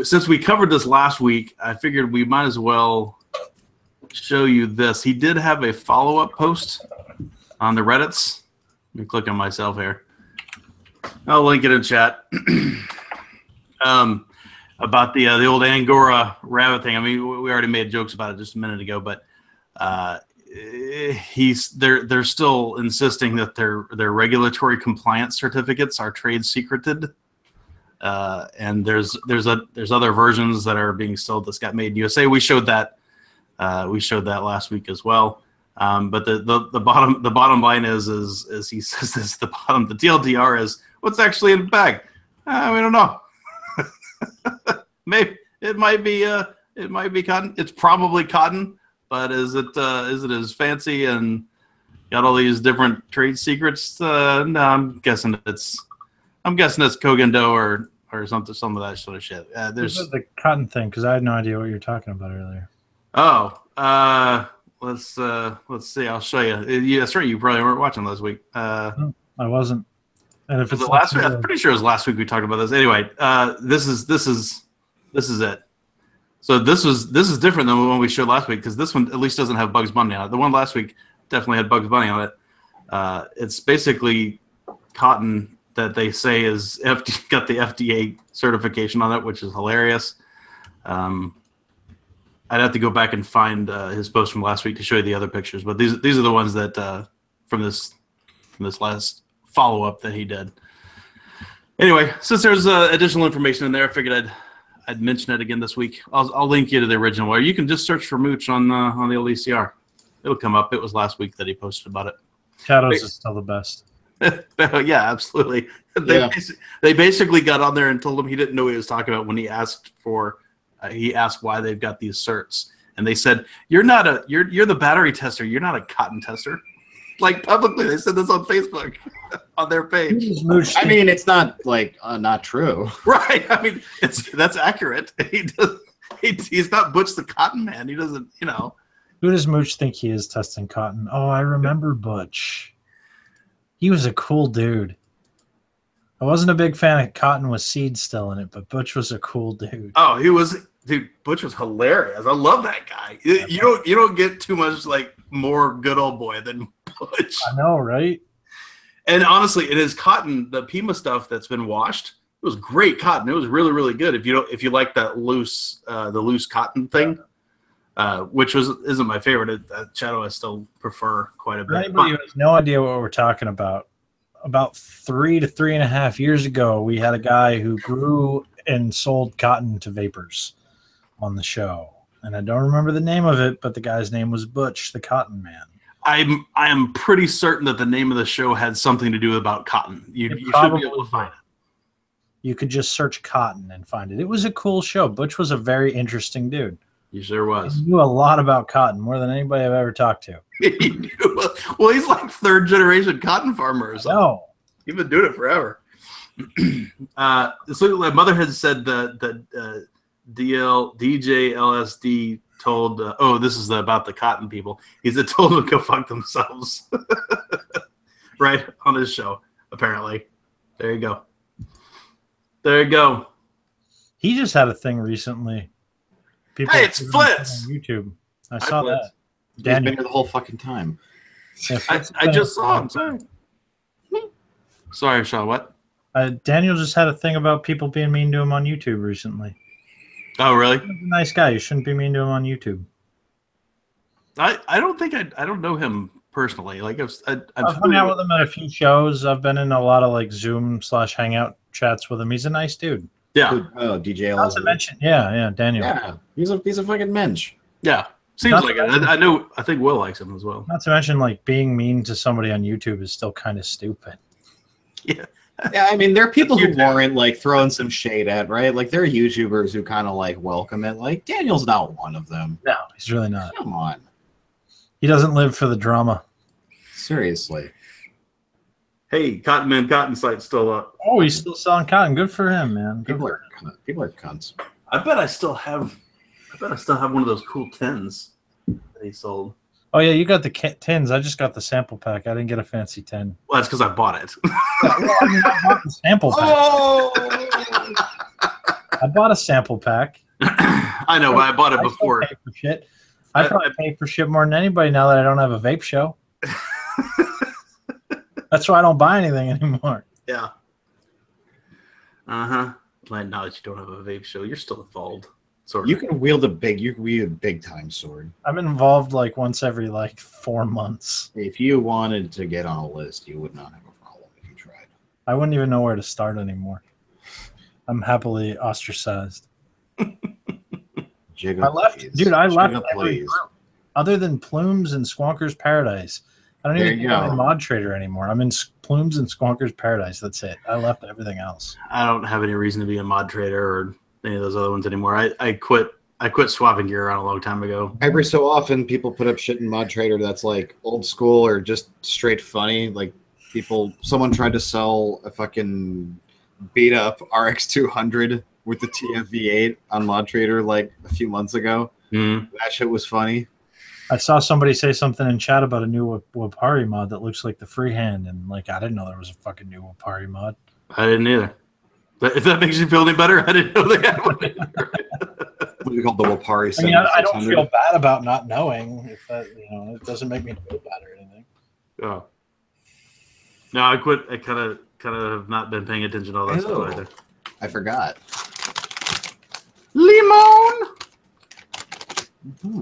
Since we covered this last week, I figured we might as well show you this. He did have a follow-up post on the Reddits. Let me click on myself here. I'll link it in chat. About the old Angora rabbit thing. I mean, we already made jokes about it just a minute ago, but they're still insisting that their regulatory compliance certificates are trade secreted. And there's other versions that are being sold that's got made in USA. We showed that last week as well. But the bottom line is he says this the bottom. The TLDR is what's actually in the bag. We don't know. Maybe it might be cotton. It's probably cotton, but is it as fancy and got all these different trade secrets? No, I'm guessing it's Kogendo or some of that sort of shit. There's the cotton thing because I had no idea what you were talking about earlier. Oh, let's see. I'll show you. Yeah, that's right. You probably weren't watching last week. I wasn't. And if Was it's it last week? I'm pretty sure it was last week we talked about this. Anyway, this is it. So this is different than the one we showed last week because this one at least doesn't have Bugs Bunny on it. The one last week definitely had Bugs Bunny on it. It's basically cotton that they say is got the FDA certification on it, which is hilarious. I'd have to go back and find his post from last week to show you the other pictures, but these are the ones that from this last follow-up that he did. Anyway, since there's additional information in there, I figured I'd mention it again this week. I'll link you to the original, or you can just search for Mooch on the LECR. It'll come up. It was last week that he posted about it. Shadows is still the best. Yeah, absolutely. They basically got on there and told him he didn't know what he was talking about when he asked for. He asked why they've got these certs, and they said, "You're the battery tester. You're not a cotton tester." Like publicly, they said this on Facebook on their page. I mean, it's not like not true, right? I mean, that's accurate. He's not Butch the Cotton Man. He doesn't, Who does Mooch think he is testing cotton? Oh, I remember Butch. He was a cool dude. I wasn't a big fan of cotton with seeds still in it, but Butch was a cool dude. Oh, he was, dude. Butch was hilarious. I love that guy. You don't get too much like more good old boy than Butch. I know, right? And honestly, it is cotton. The Pima stuff that's been washed. It was great cotton. It was really, really good. If you like that loose, the loose cotton thing, which isn't my favorite. That shadow I still prefer quite a bit. Anybody who has no idea what we're talking about 3 to 3.5 years ago, we had a guy who grew and sold cotton to vapors on the show, and I don't remember the name of it, but the guy's name was Butch the Cotton Man. I am pretty certain that the name of the show had something to do about cotton. You should be able to find it. You could just search cotton and find it. It was a cool show. Butch was a very interesting dude. He sure was. He knew a lot about cotton, more than anybody I've ever talked to. Well, he's like third generation cotton farmer or something. No. He's been doing it forever. So my mother had said that DJ LSD told, this is about the cotton people. He said told them to go fuck themselves. Right on his show, apparently. There you go. There you go. He just had a thing recently. People hey, it's Flitz on YouTube. I saw that. He's been here the whole fucking time. Yeah, I just saw him. Sorry, Sean. What? Daniel just had a thing about people being mean to him on YouTube recently. Oh, really? He's a nice guy. You shouldn't be mean to him on YouTube. I don't think I don't know him personally. Like I've hung out with him at a few shows. I've been in a lot of like Zoom/Hangout chats with him. He's a nice dude. Yeah. Oh, DJ. Not to mention, yeah, Daniel. Yeah, he's a fucking mensch. Yeah, seems like it. I think Will likes him as well. Not to mention, like being mean to somebody on YouTube is still kind of stupid. Yeah. Yeah, I mean, there are people who warrant like throwing some shade at, right? Like there are YouTubers who kind of like welcome it. Like Daniel's not one of them. No, he's really not. Come on. He doesn't live for the drama. Seriously. Hey, Cotton Man Cotton site's still up. Oh, he's still selling cotton. Good for him, man. People are cunts. I bet I still have one of those cool tins that he sold. Oh yeah, you got the tins. I just got the sample pack. I didn't get a fancy tin. Well, that's because I bought it. I bought the sample pack. Oh! I bought a sample pack. I know, but I bought it before. Pay for shit. I probably pay for shit more than anybody now that I don't have a vape show. That's why I don't buy anything anymore. Yeah. Uh-huh. Like now that you don't have a vape show, you're still involved. Sort of. You can wield a big time sword. I'm involved like once every like 4 months. If you wanted to get on a list, you would not have a problem if you tried. I wouldn't even know where to start anymore. I'm happily ostracized. Jiggle, I left, please. dude. I left Jiggle, every please. group other than Plumes and Squonker's Paradise. I don't even think I'm in Mod Trader anymore. I'm in Plumes and Squonker's Paradise. That's it. I left everything else. I don't have any reason to be a Mod Trader or any of those other ones anymore. I quit swapping gear around a long time ago. Every so often, people put up shit in Mod Trader that's like old school or just straight funny. Like someone tried to sell a fucking beat up RX 200 with the TFV8 on Mod Trader like a few months ago. Mm. That shit was funny. I saw somebody say something in chat about a new Wapari mod that looks like the freehand, and like I didn't know there was a fucking new Wapari mod. I didn't either. But if that makes you feel any better, I didn't know they had one. What do you call the Wapari? I mean, I don't feel bad about not knowing. If that, it doesn't make me feel bad or anything. Oh. No, I quit. I kind of have not been paying attention to all that stuff either. I forgot. Limon. Mm-hmm.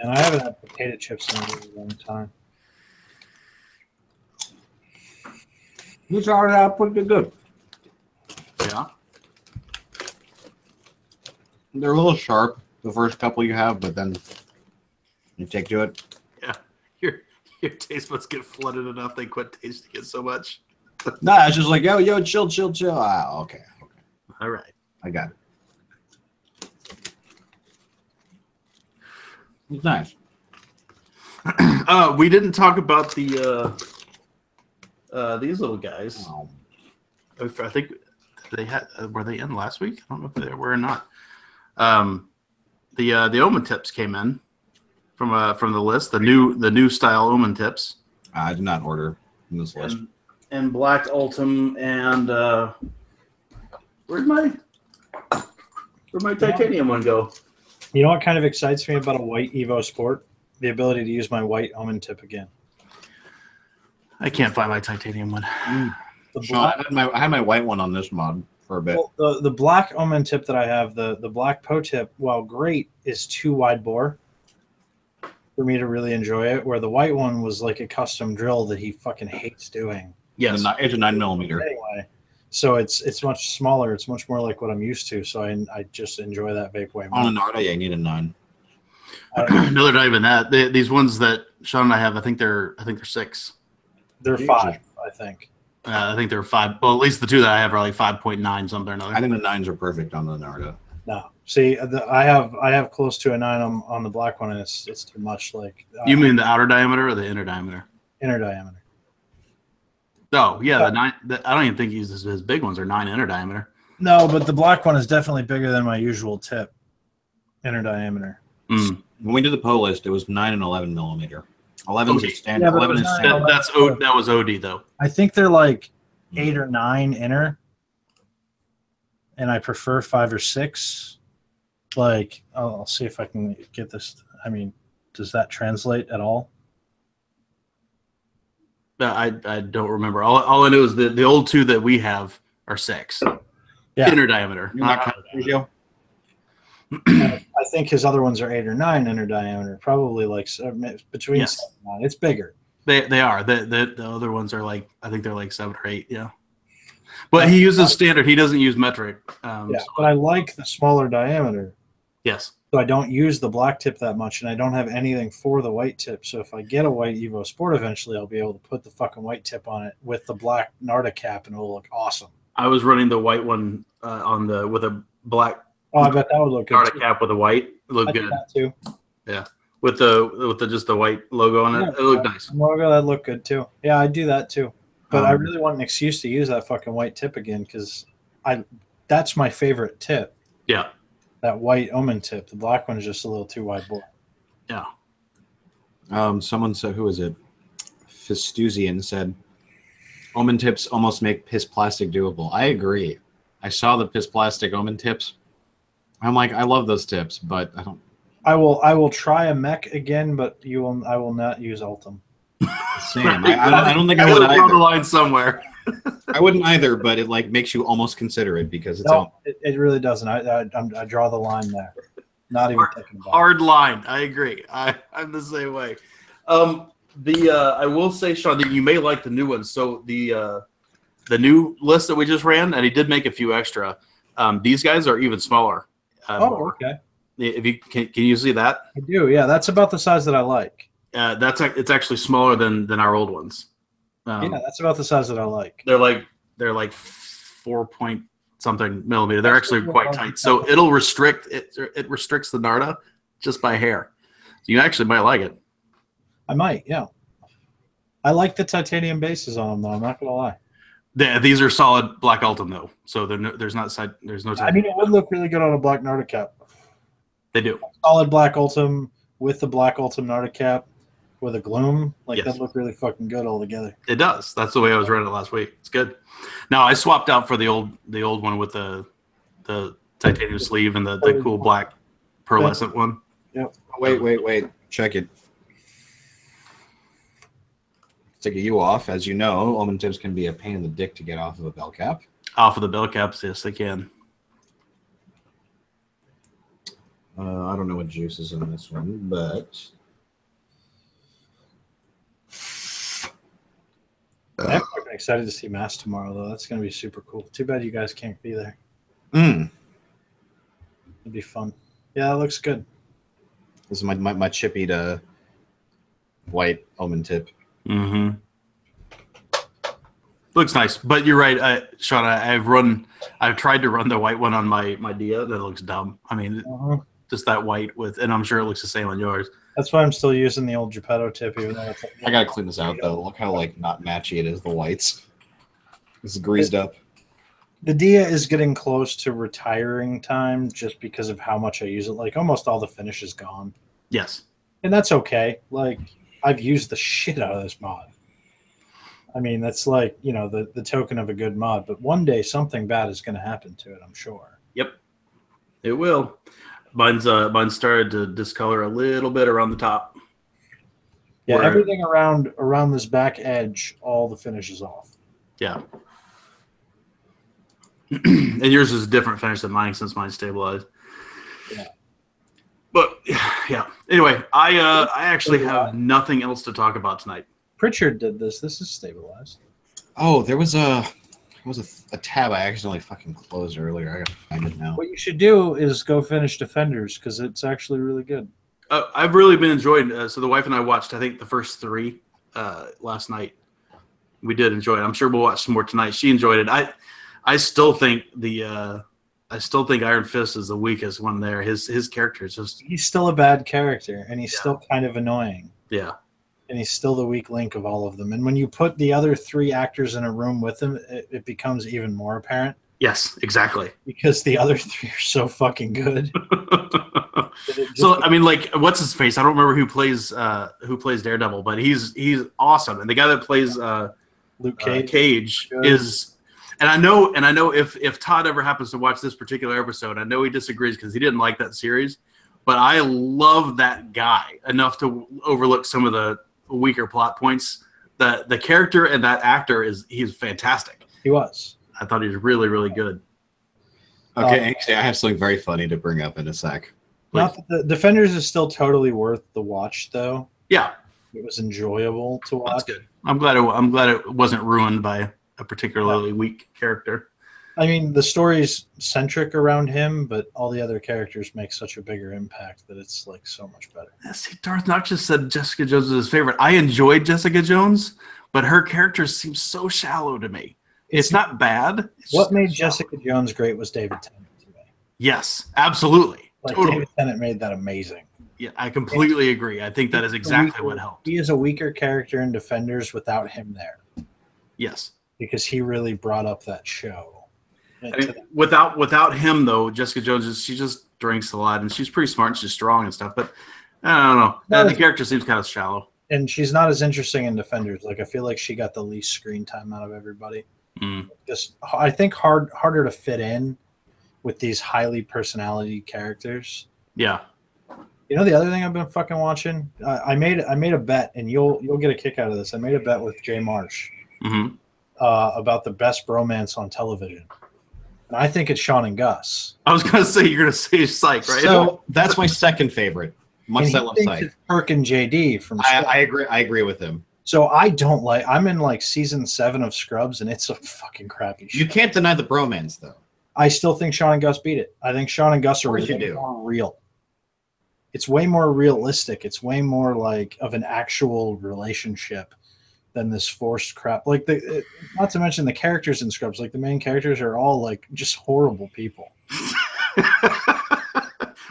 And I haven't had potato chips in a really long time. You started out pretty good. Yeah. They're a little sharp, the first couple you have, but then you take to it. Yeah. Your taste buds get flooded enough they quit tasting it so much. Nah, it's just like, yo, chill. Ah, okay. All right. I got it. It's nice. We didn't talk about the these little guys. Oh. I think they had were they in last week? I don't know if they were or not. The Omen tips came in from the list. The new style Omen tips. I did not order in this list. And Black Ultim and where'd my titanium one go? You know what kind of excites me about a white Evo Sport? The ability to use my white Omen tip again. I can't find my titanium one. The Sean, black, I had my white one on this mod for a bit. well, the black Omen tip that I have, the black Poe tip, while great, is too wide bore for me to really enjoy it. Where the white one was like a custom drill that he fucking hates doing. Yes. It's a 9mm. Anyway, so it's much smaller. It's much more like what I'm used to. So I just enjoy that vape way more. On a Narda, yeah, you need a 9. No, they're not even that. These ones that Sean and I have, I think they're 6. They're 5, I think. I think they're 5. Well, at least the two that I have are like 5.9 something or another. I think the 9s are perfect on the Narda. No, see, I have close to a 9 on the black one, and it's too much. Like You mean the outer diameter or the inner diameter? inner diameter? Oh, yeah, the 9. I don't even think his big ones are 9 inner diameter. No, but the black one is definitely bigger than my usual tip. Inner diameter. Mm. When we did the Poe list, it was 9 and 11mm. 11 Okay. is standard. Yeah, but it 11 was is 9. standard. That was OD though. I think they're like 8 or 9 inner, and I prefer 5 or 6. Like, I'll see if I can get this. I mean, does that translate at all? I don't remember. All I know is the old two that we have are 6 Yeah. inner diameter. You're not Joe? I think his other ones are 8 or 9 inner diameter, probably like between Yes. 7 and 9. It's bigger. They are. The other ones are like, I think they're like 7 or 8. Yeah. But he uses standard. He doesn't use metric. Yeah, but I like the smaller diameter. Yes. So I don't use the black tip that much, and I don't have anything for the white tip. So if I get a white Evo Sport eventually, I'll be able to put the fucking white tip on it with the black Narda cap, and it'll look awesome. I was running the white one with a black Oh, I bet that would look good. Narda Too. cap with a white. It looked I did good. that too. Yeah. With the just the white logo on it. Yeah, It looked nice. Logo that looked good too. Yeah, I do that too. But I Um, really want an excuse to use that fucking white tip again because that's my favorite tip. Yeah. That white Omen tip. The black one is just a little too wide bore. Yeah. Someone said, who is it? Fistusian said, Omen tips almost make piss plastic doable. I agree. I saw the piss plastic Omen tips. I'm like, I love those tips, but I don't. I will try a mech again, but I will not use Ultim. Same. I don't think I would gotta draw the either. line somewhere. I wouldn't either, but it like makes you almost consider it because it's No, it really doesn't. I draw the line there. Not even thinking about it. Hard line. I agree. I'm the same way. I will say, Sean, that you may like the new ones. So the new list that we just ran, and he did make a few extra. These guys are even smaller. Oh, okay. If you can you see that? I do. Yeah, that's about the size that I like. It's actually smaller than our old ones. Yeah, that's about the size that I like. They're like 4 point something millimeter. They're actually quite tight. So it'll restrict it restricts the Narda just by hair. So you actually might like it. I might. Yeah. I like the titanium bases on them, though. I'm not gonna lie. These are solid black Ultim though, so there's no. I mean, it would look really good on a black Narda cap. They do. Solid black Ultim with the black Ultim Narda cap with a gloom, like Yes. that'd look really fucking good all together. It does. That's the way I was running it last week. It's good. Now I swapped out for the old one with the titanium sleeve and the cool black pearlescent one. Yep. Wait. Check it. Take you off. As you know, Omen tips can be a pain in the dick to get off of a bell cap. Off of the bell caps, yes, they can. I don't know what juice is in this one, but I'm fucking excited to see Mass tomorrow, though. That's gonna be super cool. Too bad you guys can't be there. It'd be fun. Yeah, that looks good. This is my chippy to white omen tip. Mm-hmm. Looks nice, but you're right, Sean. I've tried to run the white one on my Dia. That looks dumb. I mean, just that white and I'm sure it looks the same on yours. That's why I'm still using the old Geppetto tip, even though it's I gotta clean this out though. Look how like not matchy it is. The whites. It's greased up. The Dia is getting close to retiring time just because of how much I use it. Like almost all the finish is gone. Yes, and that's okay. Like I've used the shit out of this mod. I mean, that's like, you know, the token of a good mod, but one day something bad is going to happen to it, I'm sure. Yep, it will. Mine's started to discolor a little bit around the top. Yeah, everything around this back edge, all the finish is off. Yeah. And yours is a different finish than mine since mine's stabilized. Yeah. But yeah. Anyway, I actually have nothing else to talk about tonight. Pritchard did this. This is stabilized. Oh, there was a tab I accidentally fucking closed earlier. I gotta find it now. What you should do is go finish Defenders because it's actually really good. I've really been enjoying. So the wife and I watched, I think, the first 3 last night. We did enjoy it. I'm sure we'll watch some more tonight. She enjoyed it. I still think Iron Fist is the weakest one there. His character is just. He's still a bad character, and he's still kind of annoying. Yeah. And he's still the weak link of all of them. And when you put the other 3 actors in a room with him, it becomes even more apparent. Yes, exactly. Because the other 3 are so fucking good. So I mean, like, what's his face? I don't remember who plays Daredevil, but he's awesome. And the guy that plays Luke Cage, is, and I know if Todd ever happens to watch this particular episode, I know he disagrees because he didn't like that series. But I love that guy enough to overlook some of the weaker plot points. The character and that actor he's fantastic. He was. I thought he was really, really good. Okay, actually, I have something very funny to bring up in a sec. Not that the Defenders is still totally worth the watch, though. Yeah, it was enjoyable to watch. That's good. I'm glad it wasn't ruined by a particularly weak character. I mean, the story's centric around him, but all the other characters make such a bigger impact that it's like so much better. See, Darth Noxious said Jessica Jones was his favorite. I enjoyed Jessica Jones, but her character seems so shallow to me. It's not bad. What made Jessica Jones great was David Tennant to me. Yes, absolutely. Like totally. David Tennant made that amazing. Yeah, I completely agree. I think that is exactly what helped. He is a weaker character in Defenders without him there. Yes. Because he really brought up that show. I mean, without him though, Jessica Jones she just drinks a lot and she's pretty smart and she's strong and stuff. But I don't know. The character seems kind of shallow. And she's not as interesting in Defenders. Like I feel like she got the least screen time out of everybody. Just I think harder to fit in with these highly personality characters. Yeah. You know the other thing I've been fucking watching? I made a bet, and you'll get a kick out of this. I made a bet with Jay Marsh about the best bromance on television. And I think it's Sean and Gus. I was going to say you're going to say Psych, right? So that's my second favorite. Much and I love Psych. Perk and JD from Scrubs. I agree with him. So I'm in like season 7 of Scrubs, and it's a fucking crappy show. You can't deny the bromance, though. I still think Sean and Gus beat it. I think Sean and Gus are way more real. It's way more realistic. It's way more like of an actual relationship than this forced crap. Like not to mention the characters in Scrubs. Like the main characters are all like just horrible people.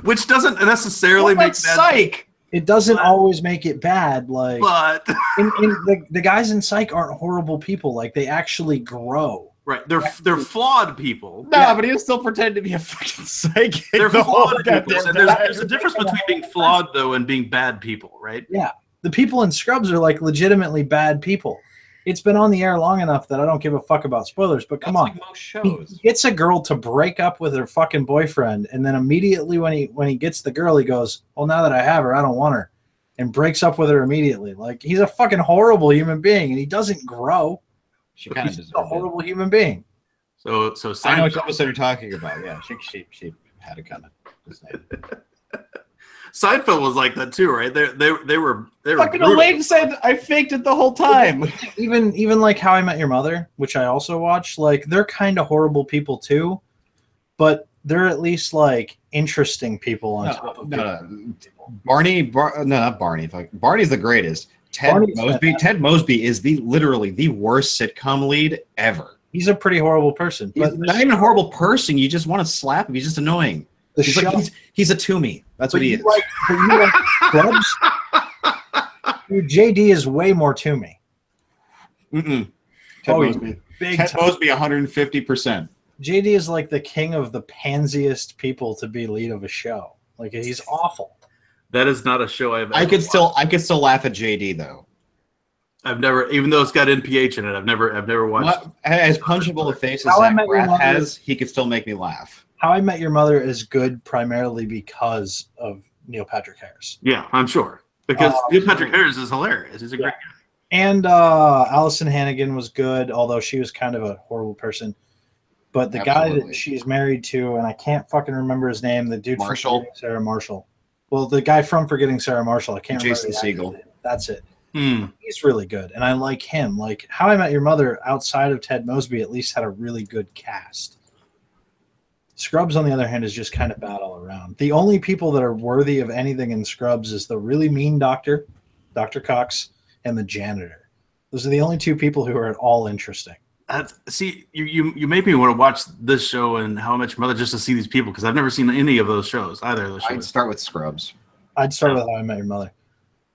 Which doesn't necessarily make Psych. It doesn't always make it bad. Like, but the guys in Psych aren't horrible people. Like they actually grow. Right, they're flawed people. No, but he'll still pretend to be a fucking psychic. They're flawed people. There's a difference between being flawed though and being bad people, right? Yeah, the people in Scrubs are like legitimately bad people. It's been on the air long enough that I don't give a fuck about spoilers. But come on, like most shows. He gets a girl to break up with her fucking boyfriend, and then immediately when he gets the girl, he goes, "Well, now that I have her, I don't want her," and breaks up with her immediately. Like he's a fucking horrible human being, and he doesn't grow. She kind of is a horrible human being. So I know which episode you're talking about. Yeah, she had a kind of. Seinfeld was like that too, right? They were fucking Elaine said I faked it the whole time. Even like How I Met Your Mother, which I also watch. Like they're kind of horrible people too, but they're at least like interesting people on top of Barney. No, not Barney. Barney's the greatest. Barney's fantastic. Ted Mosby is literally the worst sitcom lead ever. He's a pretty horrible person. He's But not even a horrible person. You just want to slap him. He's just annoying. the He's show, like he's a Toomey. That's what he is. but you like Scrubs? Dude, JD is way more to me. Ted Oh, Mosby. Big Ted time. Mosby 150%. JD is like the king of the pansiest people to be lead of a show. Like he's awful. That is not a show I've. I could still laugh at JD though. I've never, even though it's got NPH in it, I've never watched. As punchable a face as How I Zach Met Your Braff Mother- has, he could still make me laugh. How I Met Your Mother is good primarily because of Neil Patrick Harris. Yeah, I'm sure because Neil Patrick Harris is hilarious. He's a great guy. And Allison Hannigan was good, although she was kind of a horrible person. But the guy Absolutely. that she's married to, and I can't fucking remember his name, the dude Marshall? from Forgetting Sarah Marshall. Well, the guy from Forgetting Sarah Marshall, I can't Jason remember. Segel. That's it. Hmm. He's really good, and I like him. Like How I Met Your Mother, outside of Ted Mosby, at least had a really good cast. Scrubs, on the other hand, is just kind of bad all around. The only people that are worthy of anything in Scrubs is the really mean doctor, Dr. Cox, and the janitor. Those are the only two people who are at all interesting. See, you made me want to watch this show and How I Met Your Mother just to see these people because I've never seen any of those shows, either of those I'd shows. start with Scrubs. I'd start with How I Met Your Mother.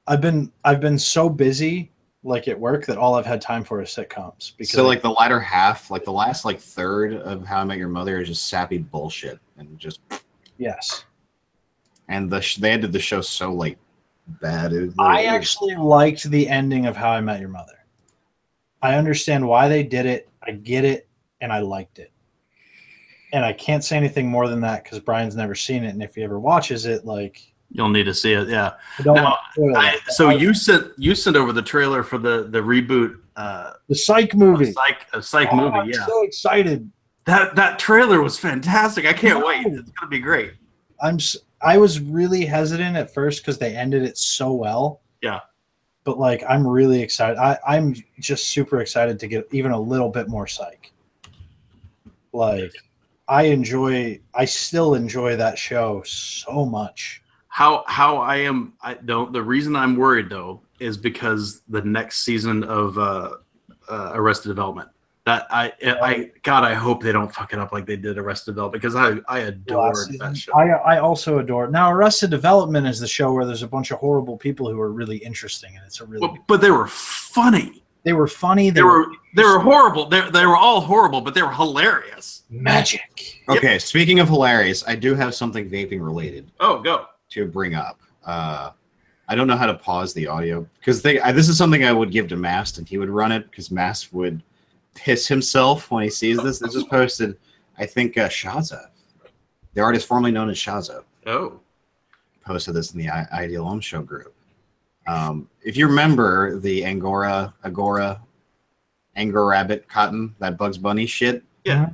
I've been so busy, like at work, that all I've had time for is sitcoms. Because So like the latter half, like the last like third of How I Met Your Mother is just sappy bullshit and just. yes, And they ended the show so like bad. I actually liked the ending of How I Met Your Mother. I understand why they did it. I get it, and I liked it. And I can't say anything more than that because Brian's never seen it, and if he ever watches it, like You'll need to see it. Yeah. I don't Now, want to spoil it. So you sent over the trailer for the reboot. The Psych movie. Psych Oh, movie. I'm Yeah. so excited. That trailer was fantastic. I can't No. wait. It's gonna be great. I was really hesitant at first because they ended it so well. Yeah. But like I'm really excited. I'm just super excited to get even a little bit more Psych. Like I still enjoy that show so much. How the reason I'm worried though is because the next season of Arrested Development. That I hope they don't fuck it up like they did Arrested Development because I adored that show. I also adore. Now, Arrested Development is the show where there's a bunch of horrible people who are really interesting, and it's a really. But they were funny. They were funny. They were horrible. They were all horrible, but they were hilarious. magic. Okay, speaking of hilarious, I do have something vaping related Oh, go. to bring up. I don't know how to pause the audio because this is something I would give to Mast and he would run it because Mast would piss himself when he sees this. This was posted, I think, Shaza, the artist formerly known as Shaza, Oh. posted this in the Ideal Home Show group. If you remember the Angora Rabbit cotton, that Bugs Bunny shit. Yeah.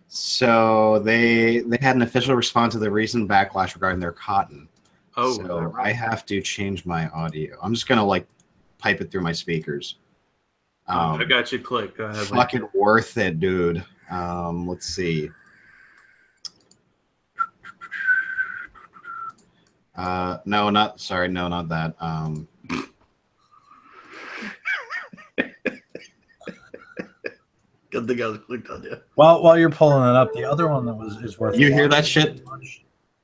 So they had an official response to the recent backlash regarding their cotton. Oh. So I have to change my audio. I'm just gonna like pipe it through my speakers. I got you. Click. Go ahead. Fucking worth it, dude. Let's see. No, not that. Good thing I was clicked on you. While you're pulling it up, the other one that is worth. You hear that shit?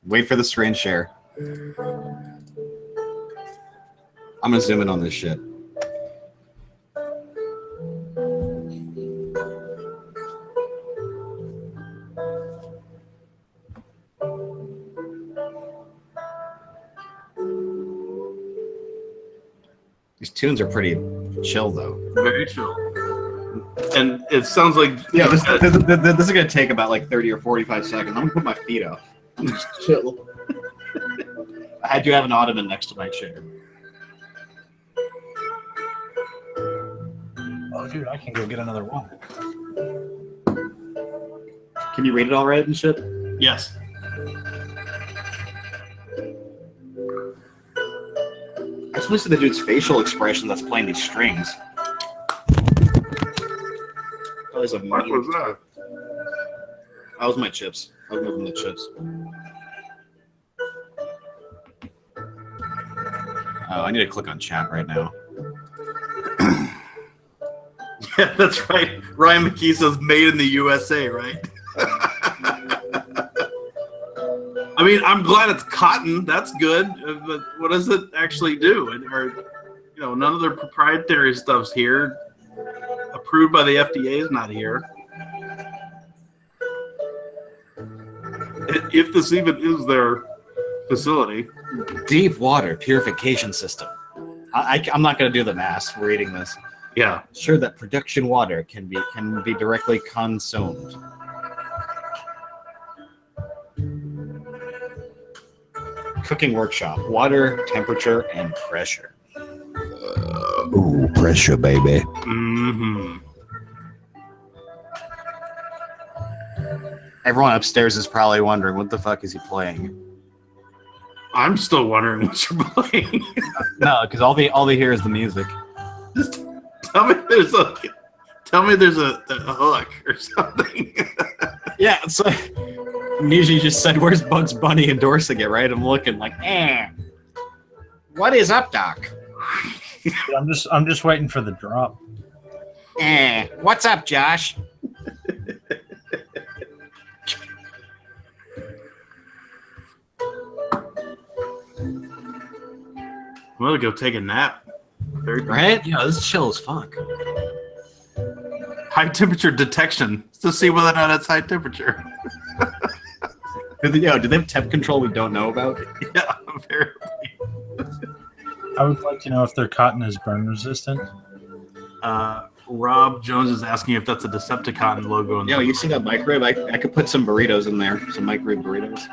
Wait for the screen share. I'm gonna zoom in on this shit. These tunes are pretty chill, though. Very chill. And it sounds like Yeah, this is gonna take about like 30 or 45 seconds. I'm gonna put my feet up. I'm just chill. I do have an ottoman next to my chair. Oh, dude, I can go get another one. Can you read it all right and shit? yes. I just listen to the dude's facial expression that's playing these strings. Oh, there's a What was that? That was my chips. I was moving the chips. Oh, I need to click on chat right now. Yeah, that's right. Ryan McKee says made in the USA, right? I mean, I'm glad it's cotton. That's good. But what does it actually do? None of their proprietary stuff's here. Approved by the FDA is not here. If this even is their facility. Deep water purification system. I'm not going to do the math reading this. Yeah. Sure that production water can be directly consumed. Cooking workshop. Water, temperature, and pressure. Ooh, pressure, baby. Mm-hmm. Everyone upstairs is probably wondering, what the fuck is he playing? I'm still wondering what you're playing. No, because all they hear is the music. Just tell me there's a hook or something. Yeah, so usually just said, "Where's Bugs Bunny endorsing it?" Right? I'm looking like, what is up, Doc? I'm just waiting for the drop. What's up, Josh? I'm gonna go take a nap. Right? Yeah, this is chill as fuck. High temperature detection to see whether or not it's high temperature. Do they have temp control we don't know about? Yeah, apparently. I would like to know if their cotton is burn resistant. Rob Jones is asking if that's a Decepticon logo. Yo, you see that microwave? I could put some burritos in there. Some microwave burritos.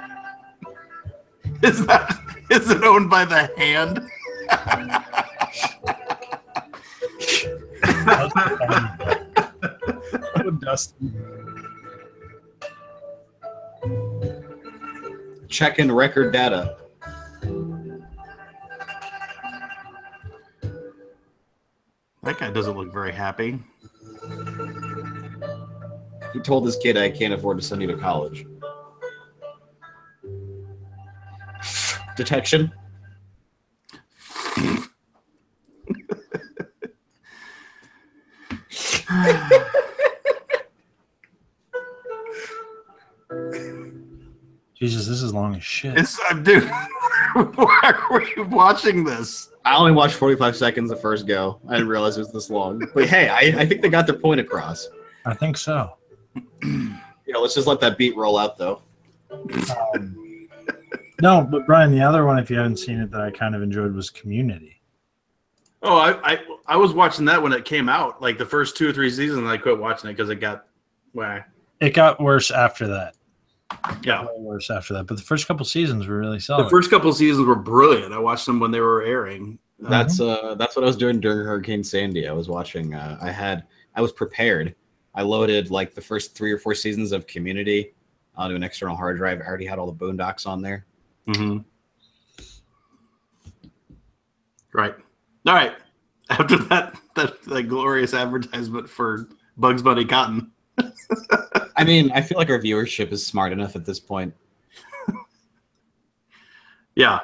Is it owned by the Hand? Oh, Dustin. Checking record data. That guy doesn't look very happy. He told his kid, "I can't afford to send you to college." Detection. Jesus, this is long as shit. Dude, why are we watching this? I only watched 45 seconds the first go. I didn't realize it was this long. But hey, I think they got their point across. I think so. Yeah, let's just let that beat roll out, though. No, but Brian, the other one, if you haven't seen it, that I kind of enjoyed was Community. Oh, I was watching that when it came out. Like the first 2 or 3 seasons, I quit watching it because it got whack. It got worse after that. Yeah, Worse after that. But the first couple seasons were really solid. the first couple seasons were brilliant. I watched them when they were airing. That's what I was doing during Hurricane Sandy. I was watching. I was prepared. I loaded like the first 3 or 4 seasons of Community onto an external hard drive. I already had all the Boondocks on there. Mm-hmm. Right. All right. After that glorious advertisement for Bugs Bunny Cotton. I mean, I feel like our viewership is smart enough at this point. Yeah.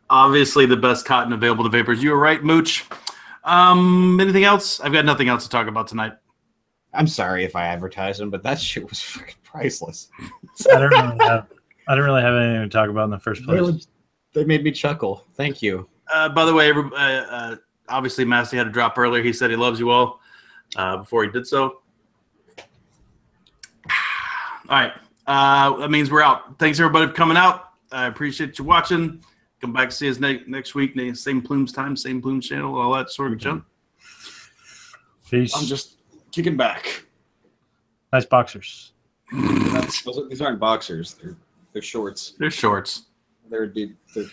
Obviously the best cotton available to vapors. You were right, Mooch. Anything else? I've got nothing else to talk about tonight. I'm sorry if I advertised them, but that shit was fucking priceless. I didn't really have anything to talk about in the first place. They made me chuckle. Thank you. By the way, obviously Massey had to drop earlier. He said he loves you all before he did so. All right. That means we're out. Thanks, everybody, for coming out. I appreciate you watching. Come back and see us next week. Same Plumes time, same Plumes channel, all that sort of junk. Peace. I'm just kicking back. Nice boxers. These aren't boxers. They're shorts. They're shorts. They're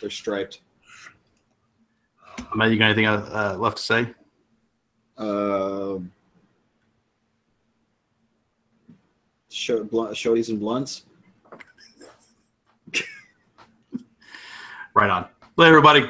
striped. Matt, you got anything left to say? Shorties and blunts. Right on. Later, everybody.